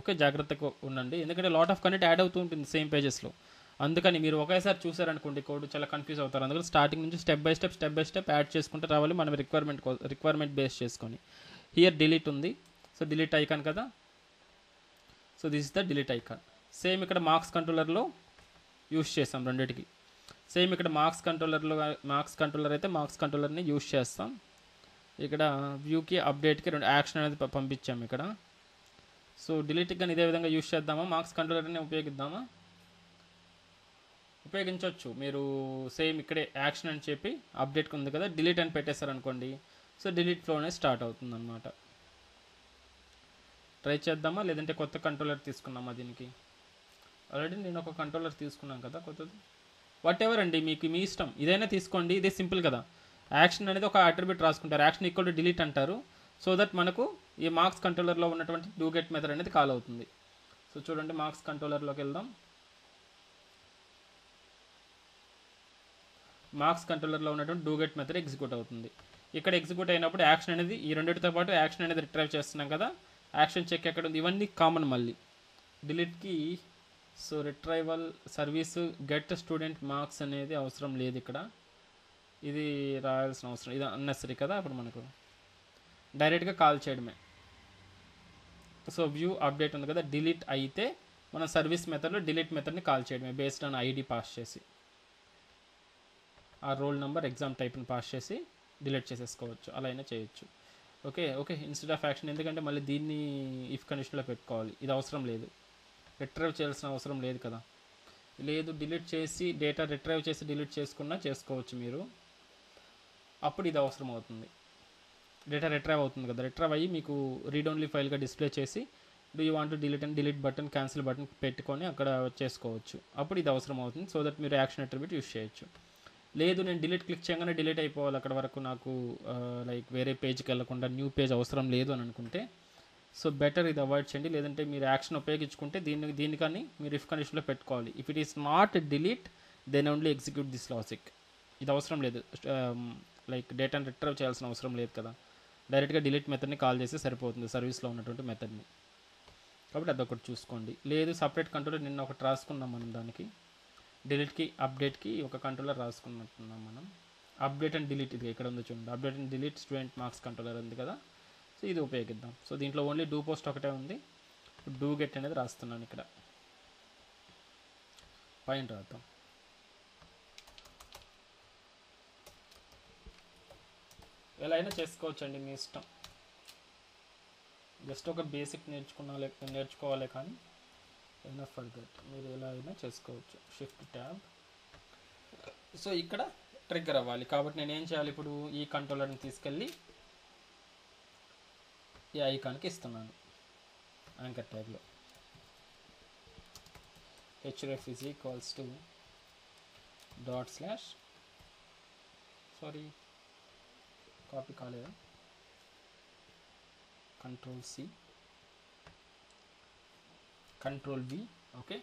ఓకే, జాగ్రత్తగా ఉండండి, ఎందుకంటే లాట్ ఆఫ్ కంటెంట్ యాడ్ అవుతూ ఉంటుంది సేమ్ పేజెస్లో. అందుకని మీరు ఒకేసారి చూసారనుకోండి కోడ్ చాలా కన్ఫ్యూజ్ అవుతారు. అందుకని స్టార్టింగ్ నుంచి స్టెప్ బై స్టెప్ యాడ్ చేసుకుంటూ రావాలి మనం, రిక్వైర్మెంట్ బేస్ చేసుకొని. హియర్ డిలీట్ ఉంది, సో డిలీట్ ఐకాన్ కదా. So this is the delete icon. Same ఇక్కడ మార్క్స్ కంట్రోలర్లో యూస్ చేస్తాం రెండింటికి. సేమ్ ఇక్కడ మార్క్స్ కంట్రోలర్ అయితే మార్క్స్ కంట్రోలర్ని యూస్ చేస్తాం. ఇక్కడ వ్యూకి అప్డేట్కి రెండు యాక్షన్ అనేది పంపించాము ఇక్కడ. సో డిలీట్కి కానీ ఇదే విధంగా యూస్ చేద్దామా, మార్క్స్ కంట్రోలర్ని ఉపయోగిద్దామా? ఉపయోగించవచ్చు. మీరు సేమ్ ఇక్కడే యాక్షన్ అని చెప్పి అప్డేట్ ఉంది కదా, డిలీట్ అని పెట్టేశారనుకోండి, సో డిలీట్ ఫ్లో అనేది స్టార్ట్ అవుతుంది అనమాట. ట్రై చేద్దామా, లేదంటే కొత్త కంట్రోలర్ తీసుకున్నామా దీనికి? ఆల్రెడీ నేను ఒక కంట్రోలర్ తీసుకున్నాను కదా కొత్తది. వాట్ ఎవర్ అండి, మీకు మీ ఇష్టం, ఇదైనా తీసుకోండి. ఇదే సింపుల్ కదా. యాక్షన్ అనేది ఒక అట్రిబ్యూట్ రాసుకుంటారు, యాక్షన్ ఈక్వల్ టు డిలీట్ అంటారు. సో దట్ మనకు ఈ మార్క్స్ కంట్రోలర్లో ఉన్నటువంటి డూ గెట్ మెథడ్ అనేది కాల్ అవుతుంది. సో చూడండి, మార్క్స్ కంట్రోలర్లోకి వెళ్దాం. మార్క్స్ కంట్రోలర్లో ఉన్నటువంటి డూ గెట్ మెథడ్ ఎగ్జిక్యూట్ అవుతుంది. ఇక్కడ ఎగ్జిక్యూట్ అయినప్పుడు యాక్షన్ అనేది ఈ రెండింటితో పాటు యాక్షన్ అనేది రిట్రైవ్ చేస్తున్నాం కదా. యాక్షన్ చెక్ ఎక్కడ ఉంది, ఇవన్నీ కామన్. మళ్ళీ డిలీట్కి so retrieval service get student marks అనేది అవసరం లేదు ఇక్కడ, ఇది రాయాల్సిన అవసరం, ఇది అన్నెసరీ కదా. అప్పుడు మనకు డైరెక్ట్గా కాల్ చేయడమే. సో వ్యూ అప్డేట్ ఉంది కదా, డిలీట్ అయితే మన సర్వీస్ మెథడ్లో డిలీట్ మెథడ్ని కాల్ చేయడమే, బేస్డ్ ఆన్ ఐడి పాస్ చేసి, ఆ రోల్ నెంబర్ ఎగ్జామ్ టైప్ని పాస్ చేసి డిలీట్ చేసేసుకోవచ్చు. అలా అయినా చేయొచ్చు. Okay okay instead of action, ఎందుకంటే మళ్ళీ దీన్ని ఇఫ్ కండిషన్లో పెట్టుకోవాలి, ఇది అవసరం లేదు. రిట్రైవ్ చేయాల్సిన అవసరం లేదు కదా. లేదు, డిలీట్ చేసి డేటా రిట్రైవ్ చేసి డిలీట్ చేసుకున్నా చేసుకోవచ్చు మీరు, అప్పుడు ఇది అవసరం అవుతుంది. డేటా రిట్రైవ్ అవుతుంది కదా, రిట్రైవ్ అయ్యి మీకు రీడ్ ఓన్లీ ఫైల్గా డిస్ప్లే చేసి do you want to delete అని డిలీట్ బటన్ క్యాన్సిల్ బటన్ పెట్టుకొని అక్కడ చేసుకోవచ్చు. అప్పుడు ఇది అవసరం అవుతుంది. సో దట్ మీరు యాక్షన్ అట్రిబ్యూట్ యూస్ చేయొచ్చు. లేదు, నేను డిలీట్ క్లిక్ చేయగానే డిలీట్ అయిపోవాలి, అక్కడ వరకు నాకు లైక్ వేరే పేజ్కి వెళ్ళకుండా న్యూ పేజ్ అవసరం లేదు అని అనుకుంటే, సో బెటర్ ఇది అవాయిడ్ చేయండి. లేదంటే మీరు యాక్షన్ ఉపయోగించుకుంటే దీన్ని కానీ మీరు ఇఫ్ కండిషన్లో పెట్టుకోవాలి. If it is not delete then only execute this logic. ఇది అవసరం లేదు, లైక్ డేటాను రిట్రైవ్ చేయాల్సిన అవసరం లేదు కదా, డైరెక్ట్గా డిలీట్ మెథడ్ని కాల్ చేస్తే సరిపోతుంది సర్వీస్లో ఉన్నటువంటి మెథడ్ని. కాబట్టి అదొకటి చూసుకోండి. లేదు, సపరేట్ కంట్రోలర్ నిన్న ఒకటి రాసుకున్నాం మనం, దానికి డిలీట్కి అప్డేట్కి ఒక కంట్రోలర్ రాసుకున్నట్టున్నాం మనం. అప్డేట్ అండ్ డిలీట్, ఇది ఎక్కడ ఉందో చూడండి, update and delete student marks controller ఉంది కదా. సో ఇది ఉపయోగిద్దాం. సో దీంట్లో ఓన్లీ డూ పోస్ట్ ఒకటే ఉంది, డూ గెట్ అనేది రాస్తున్నాను ఇక్కడ, పైన రాద్దాం. ఎలా అయినా చేసుకోవచ్చండి, మీ ఇష్టం. జస్ట్ ఒక బేసిక్ నేర్చుకోవాలి కానీ ఎనఫ్ ఫర్ దట్, మీరు ఎలా అయినా చేసుకోవచ్చు. Shift tab. సో ఇక్కడ ట్రిగ్గర్ అవ్వాలి కాబట్టి నేను ఏం చేయాలి, ఇప్పుడు ఈ కంట్రోలర్ని తీసుకెళ్ళి ఈ ఐకాన్కి ఇస్తున్నాను యాంకర్ ట్యాగ్లో. href is equals to /, sorry copy కాలేదా, Ctrl+C Ctrl+V. ఓకే,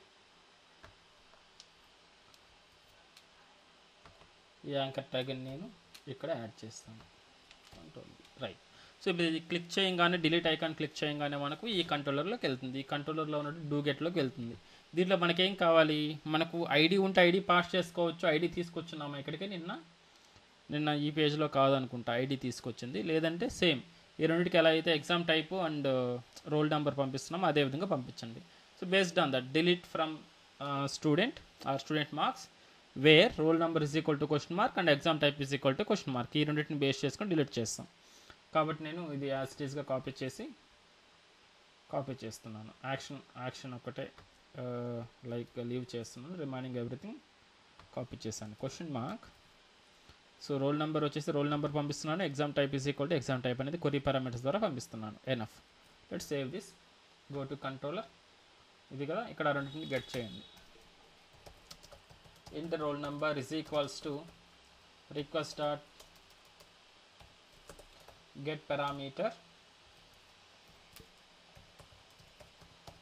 ఈ యాంకర్ ట్యాగ్ని నేను ఇక్కడ యాడ్ చేస్తాను, Ctrl+V. రైట్. సో ఇప్పుడు ఇది క్లిక్ చేయగానే, డిలీట్ ఐకాన్ క్లిక్ చేయగానే మనకు ఈ కంట్రోలర్లోకి వెళ్తుంది. ఈ కంట్రోలర్లో ఉన్నట్టు డూ గెట్లోకి వెళ్తుంది. దీంట్లో మనకేం కావాలి, మనకు ఐడి ఉంటే ఐడి పాస్ చేసుకోవచ్చు. ఐడి తీసుకొచ్చున్నాము ఇక్కడికి, నిన్న ఈ పేజ్లో కాదనుకుంటా ఐడి తీసుకొచ్చింది. లేదంటే సేమ్ ఈ రెండింటికి ఎలా అయితే exam type and roll number పంపిస్తున్నామో అదే విధంగా పంపించండి. So based on that delete from student or student marks where roll number is equal to question mark and exam type is equal to question mark. ఈ రెండింటిని base చేసుకొని delete చేస్తాం. కాబట్టి నేను ఇది యాజ్ ఇట్ ఈస్గా కాపీ చేస్తున్నాను. Action ఒకటే లైక్ లీవ్ చేస్తున్నాను, రిమైనింగ్ ఎవ్రీథింగ్ కాపీ చేశాను. Question mark. So roll number వచ్చేసి రోల్ నెంబర్ పంపిస్తున్నాను, exam type is equal to exam type అనేది క్వరీ పారామీటర్స్ ద్వారా పంపిస్తున్నాను. Enough. Let's save this, go to controller. ఇది కదా, ఇక్కడ రెండింటిని గెట్ చేయండి. int roll number is equals to request dot get parameter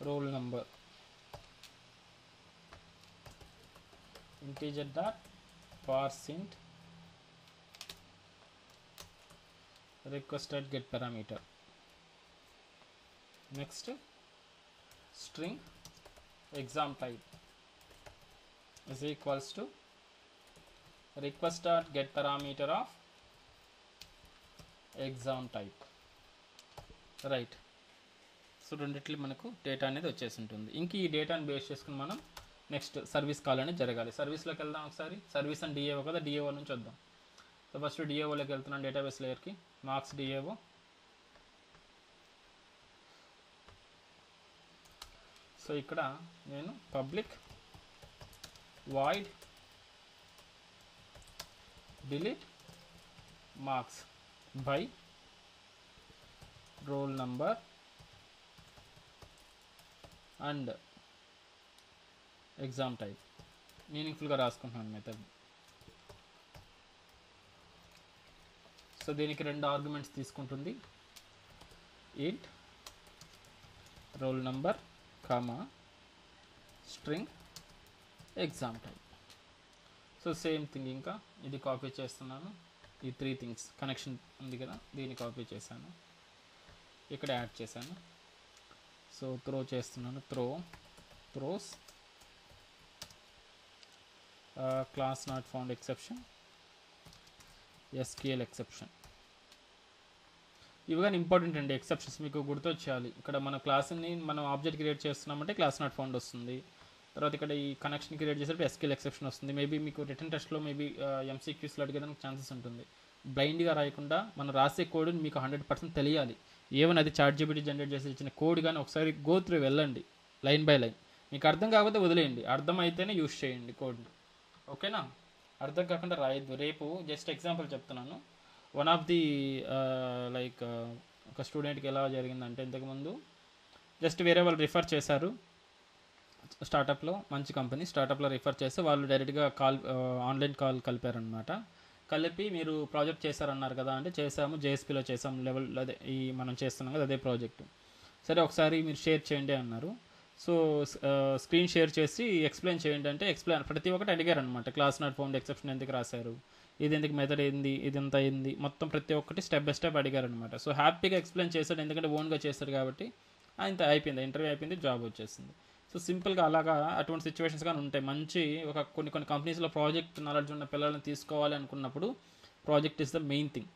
roll number integer dot parse int request dot get parameter. Next, string exam type is equals to request dot get parameter of exam type. Right. So రెండిట్లో మనకు data అనేది వచ్చేసి ఉంటుంది. ఇంక ఈ డేటాని base చేసుకుని మనం నెక్స్ట్ సర్వీస్ కాల్ అనేది జరగాలి. సర్వీస్లోకి వెళ్దాం ఒకసారి. సర్వీస్ అండ్ డిఏఓ కదా, డిఏఓ నుంచి వద్దాం. సో ఫస్ట్ డిఏఓలోకి వెళ్తున్నాను, డేటాబేస్ లేయర్కి, మార్క్స్ డిఏఓ. సో ఇక్కడ నేను public void delete marks by roll number and exam type. మీనింగ్ఫుల్గా రాసుకుంటున్నాను మెథడ్. సో దీనికి 2 ఆర్గ్యుమెంట్స్ తీసుకుంటుంది, int roll number comma string exam type. So same thing ఇంకా ఇది కాపీ చేస్తున్నాను, ఈ 3 థింగ్స్ కనెక్షన్ ఉంది కదా, దీన్ని కాపీ చేశాను, ఇక్కడ యాడ్ చేశాను. సో త్రో చేస్తున్నాను, throws class not found exception, SQL exception. ఇవి కానీ ఇంపార్టెంట్ అండి, ఎక్సెప్షన్స్ మీకు గుర్తొచ్చేయాలి. ఇక్కడ మన క్లాస్ని మనం ఆబ్జెక్ట్ క్రియేట్ చేస్తున్నామంటే క్లాస్ నాట్ ఫౌండ్ వస్తుంది. తర్వాత ఇక్కడ ఈ కనెక్షన్ క్రియేట్ చేసేటప్పుడు SQL ఎక్సెప్షన్ వస్తుంది. మేబీ మీకు రిటర్న్ టెస్ట్లో మేబీ MCQస్లో అడిగేదానికి ఛాన్సెస్ ఉంటుంది. బ్లైండ్గా రాయకుండా మనం రాసే కోడ్ని మీకు 100% తెలియాలి. ఏమైనా అది ChatGPT జనరేట్ చేసి ఇచ్చిన కోడ్ కానీ ఒకసారి గో త్రూ వెళ్ళండి లైన్ బై లైన్. మీకు అర్థం కాకపోతే వదిలేయండి, అర్థం అయితేనే యూస్ చేయండి కోడ్ని, ఓకేనా? అర్థం కాకుండా రాయొద్దు. రేపు జస్ట్ ఎగ్జాంపుల్ చెప్తున్నాను. వన్ ఆఫ్ ది లైక్ ఒక స్టూడెంట్కి ఎలా జరిగిందంటే, ఇంతకుముందు జస్ట్ వేరే వాళ్ళు రిఫర్ చేశారు స్టార్టప్లో, మంచి కంపెనీ స్టార్టప్లో రిఫర్ చేస్తే వాళ్ళు డైరెక్ట్గా ఆన్లైన్ కాల్ కలిపారనమాట. కలిపి మీరు ప్రాజెక్ట్ చేశారన్నారు కదా అంటే, చేసాము, JSPలో చేసాము, లెవెల్ అదే ఈ మనం చేస్తున్నాం కదా అదే ప్రాజెక్టు. సరే ఒకసారి మీరు షేర్ చేయండి అన్నారు. సో స్క్రీన్ షేర్ చేసి ఎక్స్ప్లెయిన్ చేయండి అంటే ప్రతి ఒక్కటి అడిగారు అనమాట. క్లాస్ నాట్ ఫౌండ్ ఎక్సెప్షన్ ఎందుకు రాశారు, ఇది ఎందుకు మెథడ్ ఏంది, ఇది ఎంత అయింది, మొత్తం ప్రతి ఒక్కటి స్టెప్ బై స్టెప్ అడిగారు అనమాట. సో హ్యాపీగా ఎక్స్ప్లెయిన్ చేశాడు, ఎందుకంటే ఓన్గా చేశారు కాబట్టి. అంత అయిపోయింది, ఇంటర్వ్యూ అయిపోయింది, జాబ్ వచ్చేసింది. సో సింపుల్గా అలాగా అటువంటి సిచ్యువేషన్స్ కానీ ఉంటాయి. మంచి ఒక కొన్ని కంపెనీస్లో ప్రాజెక్ట్ నాలెడ్జ్ ఉన్న పిల్లల్ని తీసుకోవాలి అనుకున్నప్పుడు project is the main thing.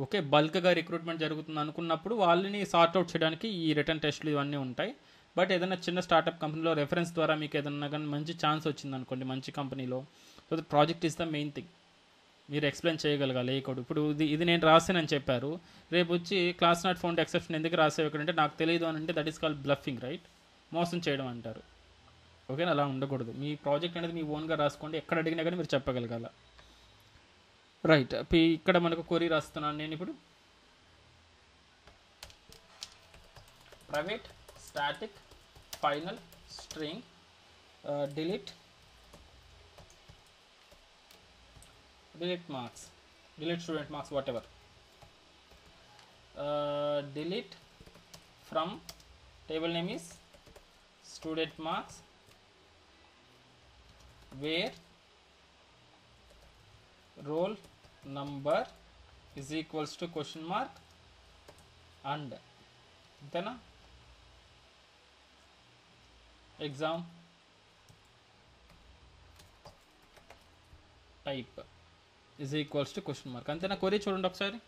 Okay, బల్క్గా రిక్రూట్మెంట్ జరుగుతుంది అనుకున్నప్పుడు వాళ్ళని సార్ట్అవుట్ చేయడానికి ఈ రిటర్న్ టెస్ట్లు ఇవన్నీ ఉంటాయి. బట్ ఏదైనా చిన్న స్టార్టప్ కంపెనీలో రెఫరెన్స్ ద్వారా మీకు ఏదైనా కానీ మంచి ఛాన్స్ వచ్చింది అనుకోండి మంచి కంపెనీలో, so the project is the main thing. మీరు ఎక్స్ప్లెయిన్ చేయగలగాలి ఏ కోడ్. ఇప్పుడు ఇది నేను రాసానని చెప్పారు, రేపు వచ్చి క్లాస్ నాట్ ఫౌండ్ ఎక్సెప్షన్ ఎందుకు రాసావు ఇక్కడంటే నాకు తెలియదు అని అంటే that is called bluffing, right? మోసం చేయడం అంటారు. ఓకేనా? అలా ఉండకూడదు. మీ ప్రాజెక్ట్ అనేది మీ ఓన్గా రాసుకోండి, ఎక్కడ అడిగినా కానీ మీరు చెప్పగలగాల, రైట్? ఇక్కడ మనకు క్వరీ రాస్తున్నాను నేను ఇప్పుడు. Private static final string delete marks, delete student marks, whatever. Delete from table name is student marks where roll number is equals to question mark and then exam type is equals to question mark. అంతేనా? Query చూడండి ఒకసారి,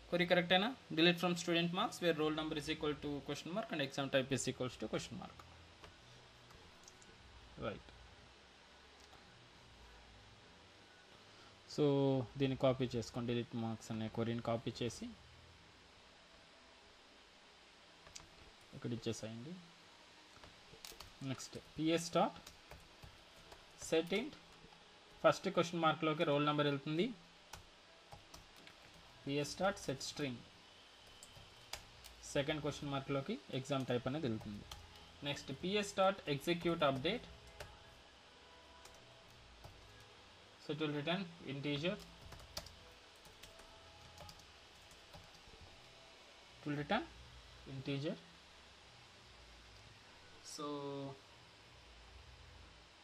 query కరెక్టేనా? delete from student marks where roll number is equal to question mark and exam type is equals to question mark, right? So దీన్ని copy చేసుకోండి, delete marks అనే క్వరీని copy చేసి ఇక్కడ ఇచ్చేసేయండి. Next PS dot set int, first question మార్క్లోకి roll number వెళ్తుంది. PS dot set string, second question మార్క్లోకి ఎగ్జామ్ టైప్ అనేది వెళ్తుంది. Next PS dot execute update, so it will return integer, it will return integer. So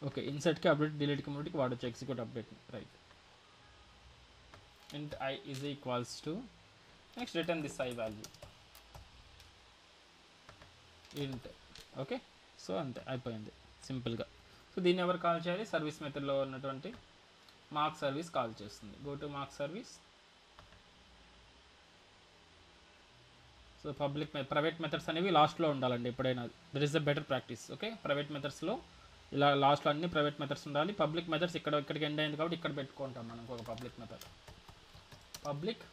okay, ఇన్సర్ట్కి update డిలీట్కి మూడికి వాడచ్చు execute update, right? int I is equals to, next return this I value int, okay? So అంతే, అయిపోయింది సింపుల్గా. So దీన్ని ఎవరు call చేయాలి? సర్వీస్ మెథడ్లో ఉన్నటువంటి మార్క్ సర్వీస్ కాల్ చేస్తుంది. Go to mark service. So private methods అనేవి లాస్ట్లో ఉండాలండి ఎప్పుడైనా, that is the better practice. Okay, private మెథడ్స్లో ఇలా లాస్ట్లో అన్ని ప్రైవేట్ మెథడ్స్ ఉండాలి. పబ్లిక్ మెథడ్స్ ఇక్కడికి ఎండ్ అయింది కాబట్టి ఇక్కడ పెట్టుకుంటాం మనం ఒక public method, public.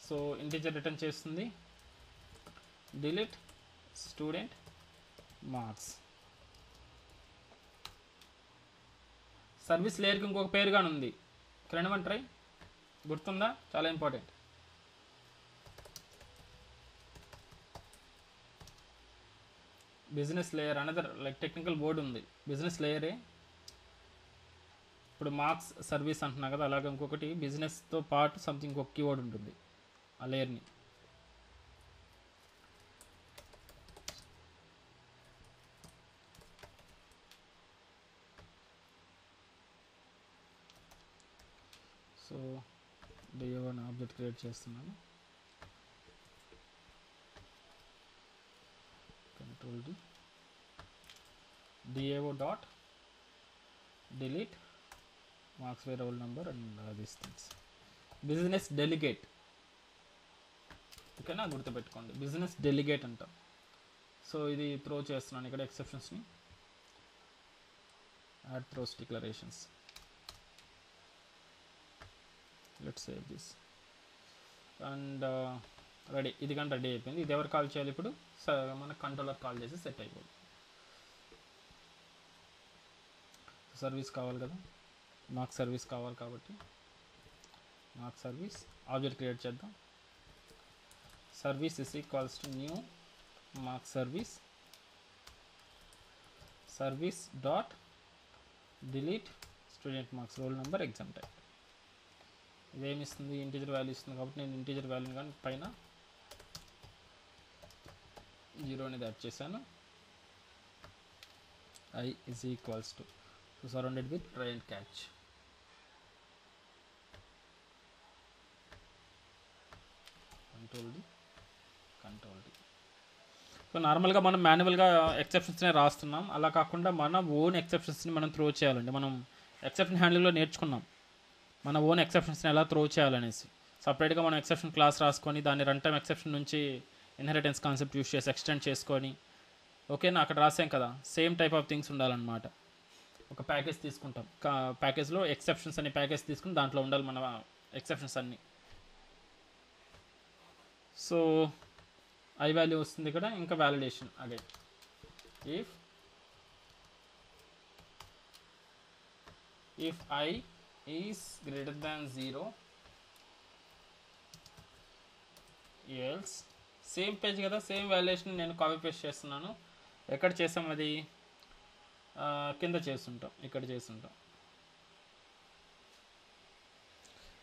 So integer return చేస్తుంది, డిలీట్ స్టూడెంట్ మార్క్స్. సర్వీస్ లేయర్కి ఇంకొక పేరుగానే ఉంది, కెన్ ట్రై, గుర్తుందా? చాలా important. Business layer another like technical board ఉంది, బిజినెస్ లేయరే. ఇప్పుడు మార్క్స్ సర్వీస్ అంటున్నా కదా, అలాగే ఇంకొకటి బిజినెస్తో పాటు సంథింగ్ ఒక కీవర్డ్ ఉంటుంది ఆ లేయర్ని. సో డిఏఓ ఆబ్జెక్ట్ క్రియేట్ చేస్తున్నాను, control D, DAO dot delete marks by roll number and these things. Business delegate, ఓకేనా, గుర్తుపెట్టుకోండి, బిజినెస్ డెలిగేట్ అంటాం. సో ఇది త్రో చేస్తున్నాను ఇక్కడ ఎక్సెప్షన్స్ని, add throws declarations. Let's save this and ready. ఇది కానీ రెడీ అయిపోయింది. ఇది ఎవరు కాల్ చేయాలి ఇప్పుడు? మన కంట్రోలర్ కాల్ చేసి సెట్ అయిపోతుంది. సర్వీస్ కావాలి కదా, మార్క్ సర్వీస్ కావాలి కాబట్టి మార్క్ సర్వీస్ ఆబ్జెక్ట్ క్రియేట్ చేద్దాం. Service is equals to new mark service, service dot delete student marks roll number exam type. ఇదేమి ఇస్తుంది? ఇంటీజర్ వాల్యూ ఇస్తుంది కాబట్టి నేను ఇంటీజర్ వాల్యూని కానీ పైన 0 అనేది యాడ్ చేశాను. I is equals to surrounded with try and catch. Control D. So నార్మల్గా మనం మాన్యువల్గా ఎక్సెప్షన్స్నే రాస్తున్నాం, అలా కాకుండా మన ఓన్ ఎక్సెప్షన్స్ని మనం త్రో చేయాలండి. మనం ఎక్సెప్షన్ హ్యాండిల్లో నేర్చుకున్నాం మన ఓన్ ఎక్సెప్షన్స్ని ఎలా త్రో చేయాలనేసి. సపరేట్గా మనం ఎక్సెప్షన్ క్లాస్ రాసుకొని దాన్ని రన్ టైమ్ ఎక్సెప్షన్ నుంచి ఇన్హెరిటెన్స్ కాన్సెప్ట్ యూస్ చేసి ఎక్స్టెండ్ చేసుకొని, ఓకేనా, అక్కడ రాసాం కదా, సేమ్ టైప్ ఆఫ్ థింగ్స్ ఉండాలన్నమాట. ఒక ప్యాకేజ్ తీసుకుంటాం, ప్యాకేజ్లో ఎక్సెప్షన్స్ అనే ప్యాకేజ్ తీసుకుని దాంట్లో ఉండాలి మన ఎక్సెప్షన్స్ అన్నీ. సో ఐ వాల్యూ వస్తుంది ఇక్కడ, ఇంకా validation again if I is greater than 0 else. Same page కదా, సేమ్ వాల్యుయేషన్ నేను కాపీ పేస్ట్ చేస్తున్నాను. ఎక్కడ చేసాం అది? కింద చేస్తుంటాం, ఇక్కడ చేస్తుంటాం.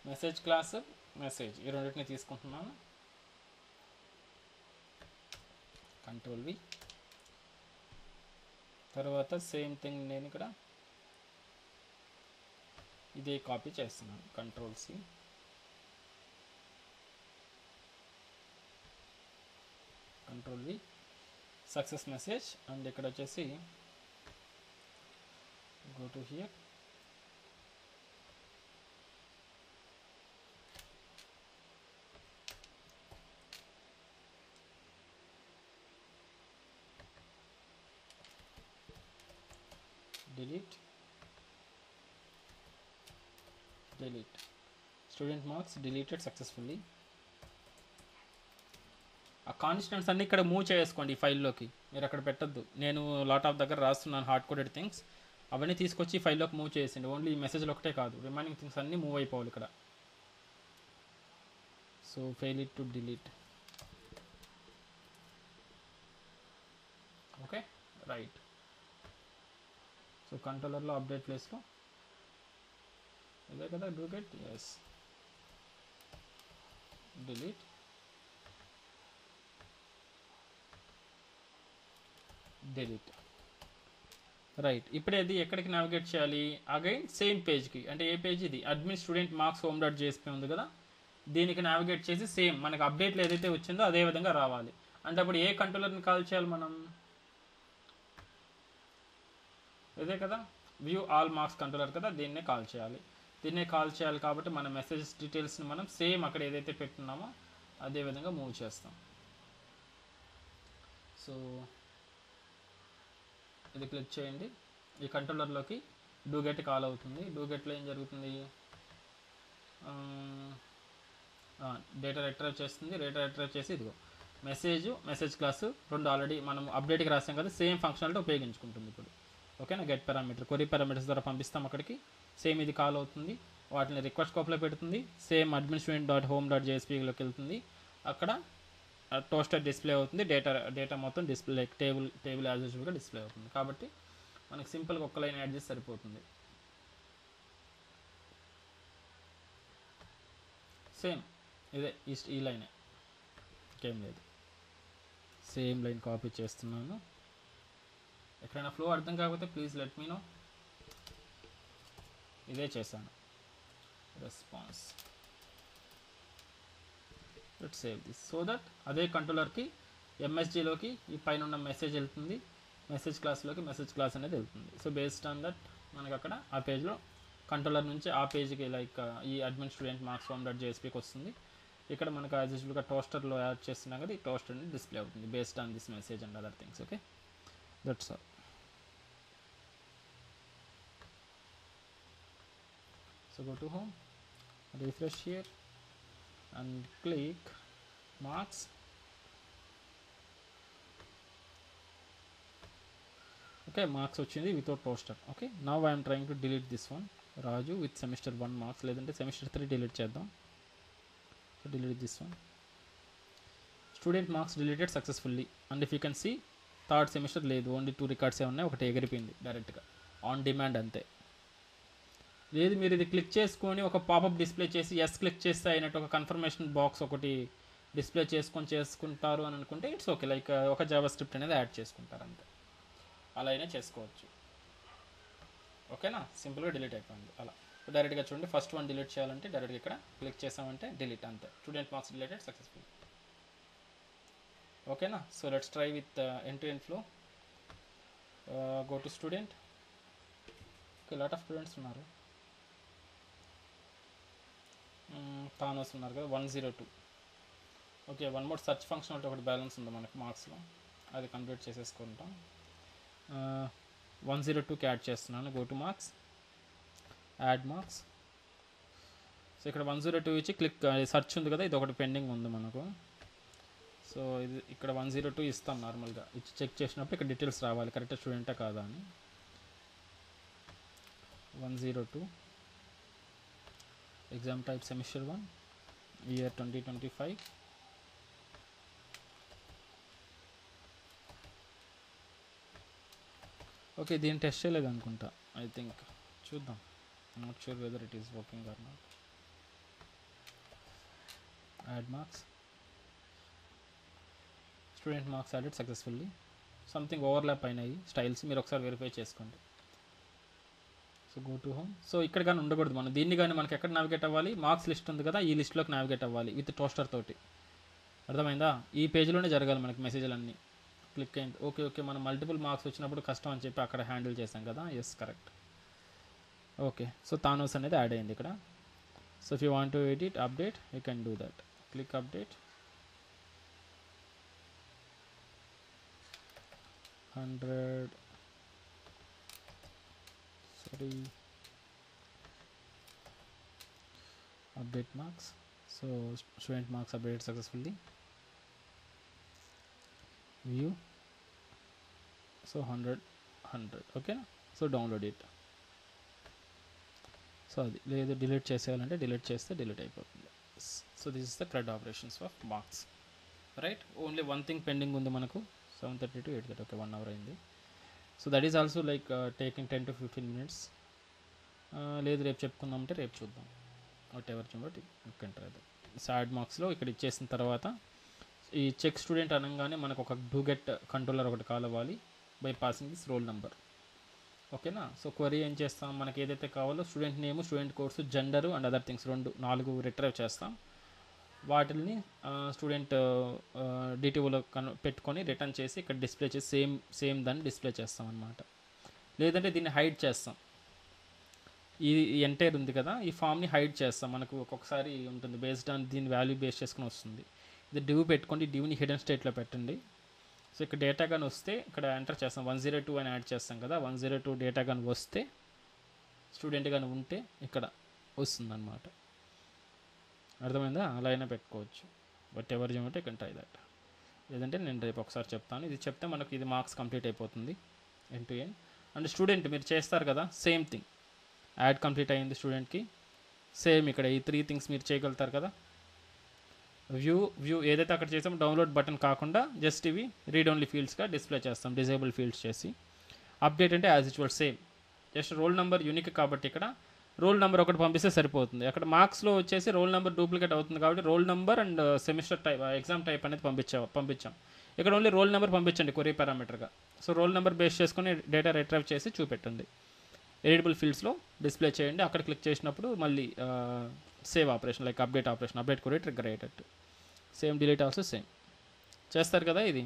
మెసేజ్ క్లాస్, మెసేజ్, ఈ రెండింటిని తీసుకుంటున్నాను. కంట్రోల్ వి, తర్వాత సేమ్ థింగ్ నేను ఇక్కడ ఇదే కాపీ చేస్తున్నాను. Control C, control V, success message, and ఇక్కడ వచ్చేసి go to here, delete student marks deleted successfully. ఆ కాన్స్టెంట్స్ అన్నీ ఇక్కడ మూవ్ చేసుకోండి ఈ ఫైల్లోకి, మీరు అక్కడ పెట్టద్దు. నేను లాట్ ఆఫ్ దగ్గర రాస్తున్నాను హార్డ్ కోడెడ్ థింగ్స్, అవన్నీ తీసుకొచ్చి ఫైల్లోకి మూవ్ చేసిండి. ఓన్లీ ఈ మెసేజ్లు ఒకటే కాదు, రిమైనింగ్ థింగ్స్ అన్నీ మూవ్ అయిపోవాలి ఇక్కడ. So fail it to delete. Okay, right. So కంట్రోలర్లో అప్డేట్ ప్లేస్లో ఇదే కదా, do get, yes, delete, delete, right. ఇప్పుడే అది ఎక్కడికి నావిగేట్ చేయాలి? అగైన్ సేమ్ పేజ్కి. అంటే ఏ పేజ్ ఇది? Admin student marks home dot JSP ఉంది కదా, దీనికి నావిగేట్ చేసి సేమ్ మనకు అప్డేట్లో ఏదైతే వచ్చిందో అదే విధంగా రావాలి. అంటే అప్పుడు ఏ కంట్రోలర్ని కాల్ చేయాలి మనం? ఇదే కదా, వ్యూ ఆల్ మార్క్స్ కంట్రోలర్ కదా, దీన్నే కాల్ చేయాలి. దీన్నే కాల్ చేయాలి కాబట్టి మన మెసేజ్ డీటెయిల్స్ని మనం సేమ్ అక్కడ ఏదైతే పెట్టున్నామో అదే విధంగా మూవ్ చేస్తాం. సో ఇది క్లిక్ చేయండి, ఈ కంట్రోలర్లోకి డూగెట్ కాల్ అవుతుంది. డూగెట్లో ఏం జరుగుతుంది? డేటా రిట్రైవ్ చేస్తుంది. డేటా రిట్రైవ్ చేసి ఇదిగో మెసేజ్ క్లాసు రెండు ఆల్రెడీ మనం అప్డేట్కి రాసాం కదా, సేమ్ ఫంక్షనాలిటీ ఉపయోగించుకుంటుంది ఇప్పుడు. ఓకేనా, గెట్ పారామీటర్, క్వరీ పారామీటర్స్ ద్వారా పంపిస్తాం అక్కడికి, సేమ్ ఇది కాల్ అవుతుంది. వాటిని రిక్వెస్ట్ స్కోప్లో పెడుతుంది. సేమ్ admin_student.home.jsp లోకి వెళ్తుంది. అక్కడ టోస్టర్ డిస్ప్లే అవుతుంది. డేటా మొత్తం డిస్ప్లే టేబుల్ యాజ్ యూజువల్గా డిస్ప్లే అవుతుంది. కాబట్టి మనకి సింపుల్గా ఒక్క లైన్ యాడ్ చేసి సరిపోతుంది. సేమ్ ఇదే ఈ లైనే, ఇంకేం లేదు. సేమ్ లైన్ కాపీ చేస్తున్నాను. ఎక్కడైనా ఫ్లో అర్థం కాకపోతే ప్లీజ్ లెట్ మీ నో. ఇదే చేశాను. Response let save this so that అదే కంట్రోలర్కి ఎంఎస్జీలోకి ఈ పైన ఉన్న మెసేజ్ వెళ్తుంది. మెసేజ్ క్లాస్లోకి మెసేజ్ క్లాస్ అనేది వెళ్తుంది. సో బేస్డ్ ఆన్ దట్ మనకు అక్కడ ఆ పేజ్లో కంట్రోలర్ నుంచి ఆ పేజ్కి లైక్ ఈ అడ్మిన్ స్టూడెంట్ మార్క్స్ home.jsp వస్తుంది. ఇక్కడ మనకు యాజ్ యూజువల్గా టోస్టర్లో యాడ్ చేస్తున్నాం కదా, ఈ టోస్టర్ అనేది డిస్ప్లే అవుతుంది based on this message and other things. Okay, that's all. So go to home, refresh here and click marks. Okay, marks వచ్చింది without toaster. Okay, now I am trying to delete this one, Raju with semester 1 marks, లేదంటే semester 3 delete చేద్దాం. So delete this one. Student marks deleted successfully, and if you can see third semester లేదు, only 2 రికార్డ్సే ఉన్నాయి, ఒకటి ఎగిరిపోయింది డైరెక్ట్గా on demand అంతే. లేదు మీరు ఇది క్లిక్ చేసుకొని ఒక పాపప్ డిస్ప్లే చేసి ఎస్ క్లిక్ చేస్తే అయినట్టు ఒక కన్ఫర్మేషన్ బాక్స్ ఒకటి డిస్ప్లే చేసుకుంటారు అని అనుకుంటే ఇట్స్ ఓకే, లైక్ ఒక జావా స్క్రిప్ట్ అనేది యాడ్ చేసుకుంటారు అంతే. అలా అయినా చేసుకోవచ్చు. ఓకేనా, సింపుల్గా డిలీట్ అయిపోయింది. అలా డైరెక్ట్గా చూడండి, ఫస్ట్ వన్ డిలీట్ చేయాలంటే డైరెక్ట్గా ఇక్కడ క్లిక్ చేసామంటే డిలీట్ అంతే. Student marks deleted successful. ఓకేనా, so let's try with end to end flow. Go to student. Okay, lot of students ఉన్నారు. తానోస్ ఉన్నారు కదా, 102. Okay, one more search function అంటే ఒకటి బ్యాలెన్స్ ఉంది మనకి మార్క్స్లో, అది కంప్లీట్ చేసేసుకుంటాం. 102కి యాడ్ చేస్తున్నాను. Go to marks, add marks. So ఇక్కడ 102 ఇచ్చి క్లిక్, సెర్చ్ ఉంది కదా, ఇది ఒకటి పెండింగ్ ఉంది మనకు. సో ఇది ఇక్కడ 102 ఇస్తాం నార్మల్గా. ఇచ్చి చెక్ చేసినప్పుడు ఇక్కడ డీటెయిల్స్ రావాలి, కరెక్ట్ స్టూడెంటా కాదా అని. 102 exam type semester 1 year 2025. Okay, దీన్ని టెస్ట్ చేయలేదు అనుకుంటా, ఐ థింక్. చూద్దాం, not sure whether it is working or not. Add marks, student marks added successfully. Something overlap అయినాయి స్టైల్స్, మీరు ఒకసారి వెరిఫై చేసుకోండి. So go to home. So ఇక్కడ కానీ ఉండకూడదు, మనం దీన్ని కానీ మనకి ఎక్కడ నావిగేట్ అవ్వాలి, మార్క్స్ లిస్ట్ ఉంది కదా, ఈ లిస్ట్లోకి నావిగేట్ అవ్వాలి విత్ టోస్టర్ తోటి. అర్థమైందా? ఈ పేజ్లోనే జరగాలి మనకి మెసేజ్లన్నీ. క్లిక్ అయింది. ఓకే ఓకే, మనం మల్టిపుల్ మార్క్స్ వచ్చినప్పుడు కష్టం అని చెప్పి అక్కడ హ్యాండిల్ చేసాం కదా. Yes, correct. ఓకే, సో తానోస్ అనేది యాడ్ అయింది ఇక్కడ. So if you want to edit update you can do that. Click update. 100 sorry update marks. So student marks updated successfully. View. So 100 okay. So download it. So అది లేదు, delete చేసేయాలంటే delete చేస్తే delete అయిపోతుంది. So this is the CRUD operations of marks, right. Only one thing pending ఉంది మనకు, 7:30 to 8:30. Okay, 1 hour అయింది. So that is also like taking 10 to 15 minutes. లేదు రేపు చెప్పుకుందామంటే రేపు చూద్దాం, వాట్ ఎవర్ చూడండి. యాడ్ మార్క్స్లో ఇక్కడ ఇచ్చేసిన తర్వాత ఈ చెక్ స్టూడెంట్ అనగానే మనకు ఒక డూగెట్ కంట్రోలర్ ఒకటి కాల్ అవ్వాలి by passing this roll number. ఓకేనా. సో క్వరీ ఏం చేస్తాం, మనకి ఏదైతే కావాలో student name, student course, gender and other things 4 retrieve చేస్తాం. వాటిని స్టూడెంట్ డిటిఓలో పెట్టుకొని రిటర్న్ చేసి ఇక్కడ డిస్ప్లే చేసి సేమ్ దాన్ని డిస్ప్లే చేస్తాం అన్నమాట. లేదంటే దీన్ని హైడ్ చేస్తాం. ఈ ఎంటైర్ ఉంది కదా, ఈ ఫామ్ని హైడ్ చేస్తాం. మనకు ఒక్కొక్కసారి ఉంటుంది బేస్డ్ ఆన్ దీని వాల్యూ బేస్ చేసుకుని వస్తుంది. ఇది డివ్ పెట్టుకోండి, డివ్ని హిడెన్ స్టేట్లో పెట్టండి. సో ఇక్కడ డేటా కానీ వస్తే ఇక్కడ ఎంటర్ చేస్తాం, 102 అని యాడ్ చేస్తాం కదా. 102 డేటా కానీ వస్తే, స్టూడెంట్ కానీ ఉంటే ఇక్కడ వస్తుంది అన్నమాట. అర్థమైందా? అలా అయినా పెట్టుకోవచ్చు, బట్ ఎవరు చేయమంటే ఇక్కడ ట్రై దట్. లేదంటే నేను రేపు ఒకసారి చెప్తాను. ఇది చెప్తే మనకు ఇది మార్క్స్ కంప్లీట్ అయిపోతుంది end to end. And student మీరు చేస్తారు కదా, సేమ్ థింగ్. యాడ్ కంప్లీట్ అయ్యింది స్టూడెంట్కి. సేమ్ ఇక్కడ ఈ 3 థింగ్స్ మీరు చేయగలుగుతారు కదా. వ్యూ ఏదైతే అక్కడ చేసామో డౌన్లోడ్ బటన్ కాకుండా జస్ట్ ఇవి రీడ్ ఓన్లీ ఫీల్డ్స్గా డిస్ప్లే చేస్తాం, డిజేబుల్ ఫీల్డ్స్ చేసి. అప్డేట్ అంటే as usual same, just roll number unique కాబట్టి ఇక్కడ రోల్ నెంబర్ ఒకటి పంపిస్తే సరిపోతుంది. అక్కడ మార్క్స్లో వచ్చేసి రోల్ నెంబర్ డూప్లికేట్ అవుతుంది కాబట్టి roll number and semester type, exam type అనేది పంపించాం. ఇక్కడ ఓన్లీ రోల్ నెంబర్ పంపించండి క్వరీ పారామీటర్గా. సో రోల్ నెంబర్ బేస్ చేసుకుని డేటా రిట్రైవ్ చేసి చూపెట్టండి, ఎడిటబుల్ ఫీల్డ్స్లో డిస్ప్లే చేయండి. అక్కడ క్లిక్ చేసినప్పుడు మళ్ళీ save operation like update operation, update query trigger అయ్యేటట్టు. సేమ్ డిలీట్ ఆల్సో సేమ్ చేస్తారు కదా ఇది.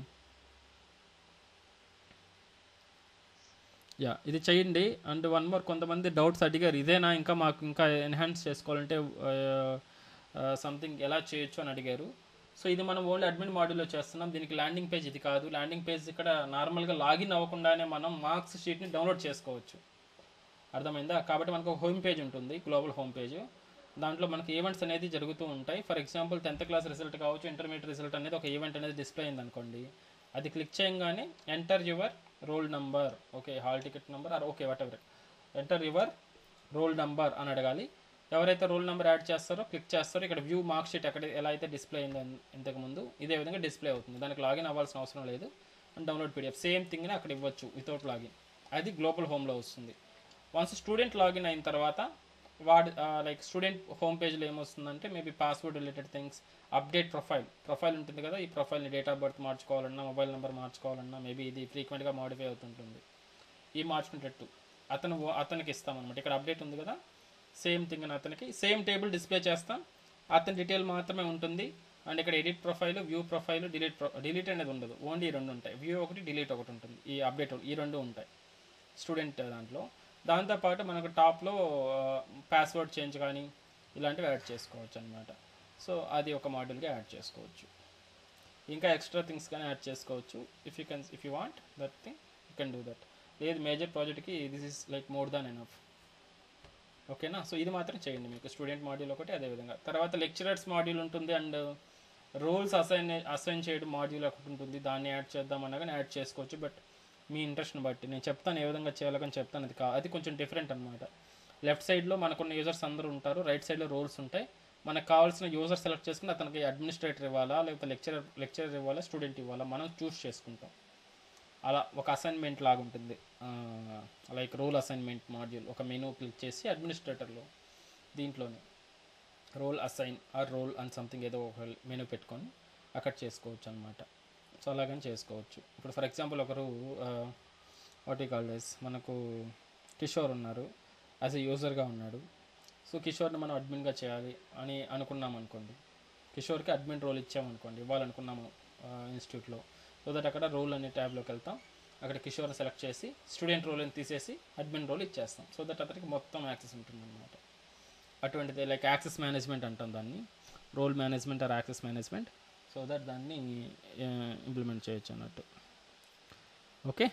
యా ఇది చేయండి. అండ్ వన్ మోర్, కొంతమంది డౌట్స్ అడిగారు, ఇదేనా ఇంకా మాకు ఇంకా ఎన్హాన్స్ చేసుకోవాలంటే సంథింగ్ ఎలా చేయొచ్చు అని అడిగారు. సో ఇది మనం ఓన్లీ అడ్మిన్ మాడ్యూల్లో చేస్తున్నాం, దీనికి ల్యాండింగ్ పేజ్ ఇది కాదు. ల్యాండింగ్ పేజ్ ఇక్కడ నార్మల్గా లాగిన్ అవ్వకుండానే మనం మార్క్స్ షీట్ని డౌన్లోడ్ చేసుకోవచ్చు, అర్థమైందా. కాబట్టి మనకు హోమ్ పేజ్ ఉంటుంది, గ్లోబల్ హోమ్ పేజ్. దాంట్లో మనకి ఈవెంట్స్ అనేది జరుగుతూ ఉంటాయి. For example 10th class result కావచ్చు, ఇంటర్మీడియట్ రిజల్ట్ అనేది ఒక ఈవెంట్ అనేది డిస్ప్లే అయింది అనుకోండి. అది క్లిక్ చేయగానే enter your roll number, okay hall ticket number or okay whatever, enter your roll number అని అడగాలి. ఎవరైతే రోల్ నెంబర్ యాడ్ చేస్తారో క్లిక్ చేస్తారో ఇక్కడ వ్యూ మార్క్ షీట్ ఎక్కడ ఎలా అయితే డిస్ప్లే అయిందో ఇంతకుముందు ఇదే విధంగా డిస్ప్లే అవుతుంది. దానికి లాగిన్ అవ్వాల్సిన అవసరం లేదు. అండ్ డౌన్లోడ్ పీడిఎఫ్ సేమ్ థింగ్ని అక్కడ ఇవ్వచ్చు వితౌట్ లాగిన్, అది గ్లోబల్ హోమ్లో వస్తుంది. వన్స్ స్టూడెంట్ లాగిన్ అయిన తర్వాత లైక్ స్టూడెంట్ హోమ్ పేజ్లో ఏమొస్తుందంటే maybe password related things, update profile ఉంటుంది కదా, ఈ ప్రొఫైల్ని డేట్ ఆఫ్ బర్త్ మార్చుకోవాలన్నా, మొబైల్ నెంబర్ మార్చుకోవాలన్నా, మేబీ ఇది ఫ్రీక్వెంట్గా మాడిఫై అవుతుంటుంది, ఈ మార్చుకునేటట్టు అతనికి ఇస్తామన్నమాట. ఇక్కడ అప్డేట్ ఉంది కదా, సేమ్ థింగ్ అని అతనికి సేమ్ టేబుల్ డిస్ప్లే చేస్తాం, అతని డీటెయిల్ మాత్రమే ఉంటుంది. అండ్ ఇక్కడ edit profile, view profile, delete అనేది ఉండదు, ఓన్లీ ఈ 2 ఉంటాయి, వ్యూ ఒకటి డిలీట్ ఒకటి ఉంటుంది, ఈ అప్డేట్ ఈ 2 ఉంటాయి స్టూడెంట్ దాంట్లో. దాంతోపాటు మనకు టాప్లో పాస్వర్డ్ చేంజ్ కానీ ఇలాంటివి యాడ్ చేసుకోవచ్చు అనమాట. సో అది ఒక మాడ్యూల్గా యాడ్ చేసుకోవచ్చు. ఇంకా ఎక్స్ట్రా థింగ్స్ కానీ యాడ్ చేసుకోవచ్చు. If you want that thing you can do that. లేదు మేజర్ ప్రాజెక్ట్కి this is like more than enough, ఓకేనా. సో ఇది మాత్రం చేయండి మీకు స్టూడెంట్ మాడ్యూల్ ఒకటి. అదేవిధంగా తర్వాత లెక్చరర్స్ మాడ్యూల్ ఉంటుంది అండ్ రోల్స్ అసైన్ చేయడం మాడ్యూల్ ఒకటి ఉంటుంది, దాన్ని యాడ్ చేద్దామన్నా కానీ యాడ్ చేసుకోవచ్చు. బట్ మీ ఇంట్రెస్ట్ని బట్టి నేను చెప్తాను ఏ విధంగా చేయాలని చెప్తాను. అది కొంచెం డిఫరెంట్ అనమాట. లెఫ్ట్ సైడ్లో మనకున్న యూజర్స్ అందరూ ఉంటారు, రైట్ సైడ్లో రోల్స్ ఉంటాయి. మనకు కావాల్సిన యూజర్ సెలెక్ట్ చేసుకుని అతనికి అడ్మినిస్ట్రేటర్ ఇవ్వాలా, లేకపోతే లెక్చరర్ ఇవ్వాలా, స్టూడెంట్ ఇవ్వాలా, మనం చూస్ చేసుకుంటాం. అలా ఒక అసైన్మెంట్ లాగా ఉంటుంది, లైక్ రోల్ అసైన్మెంట్ మాడ్యూల్. ఒక మెనూ క్లిక్ చేసి అడ్మినిస్ట్రేటర్లో దీంట్లోనే role assign or role and something ఏదో ఒక మెనూ పెట్టుకొని అక్కడ చేసుకోవచ్చు అనమాట. సో అలాగని చేసుకోవచ్చు. ఇప్పుడు ఫర్ ఎగ్జాంపుల్ ఒకరు వాట్ యు కాల్ దిస్, మనకు కిషోర్ ఉన్నారు, యాజ్ ఎ యూజర్గా ఉన్నాడు. సో కిషోర్ని మనం అడ్మిన్గా చేయాలి అని అనుకున్నాం అనుకోండి, కిషోర్కి అడ్మిన్ రోల్ ఇచ్చామనుకోండి, ఇవ్వాలనుకున్నాము ఇన్స్టిట్యూట్లో. సో దట్ అక్కడ రోల్ అనే ట్యాబ్లోకి వెళ్తాం, అక్కడ కిషోర్ని సెలెక్ట్ చేసి స్టూడెంట్ రోల్ని తీసేసి అడ్మిన్ రోల్ ఇచ్చేస్తాం. సో దట్ అతనికి మొత్తం యాక్సెస్ ఉంటుంది అనమాట. అటువంటిది లైక్ యాక్సెస్ మేనేజ్మెంట్ అంటాం దాన్ని, role management or access management. So that దాన్ని ఇంప్లిమెంట్ చేయొచ్చు అన్నట్టు. ఓకే.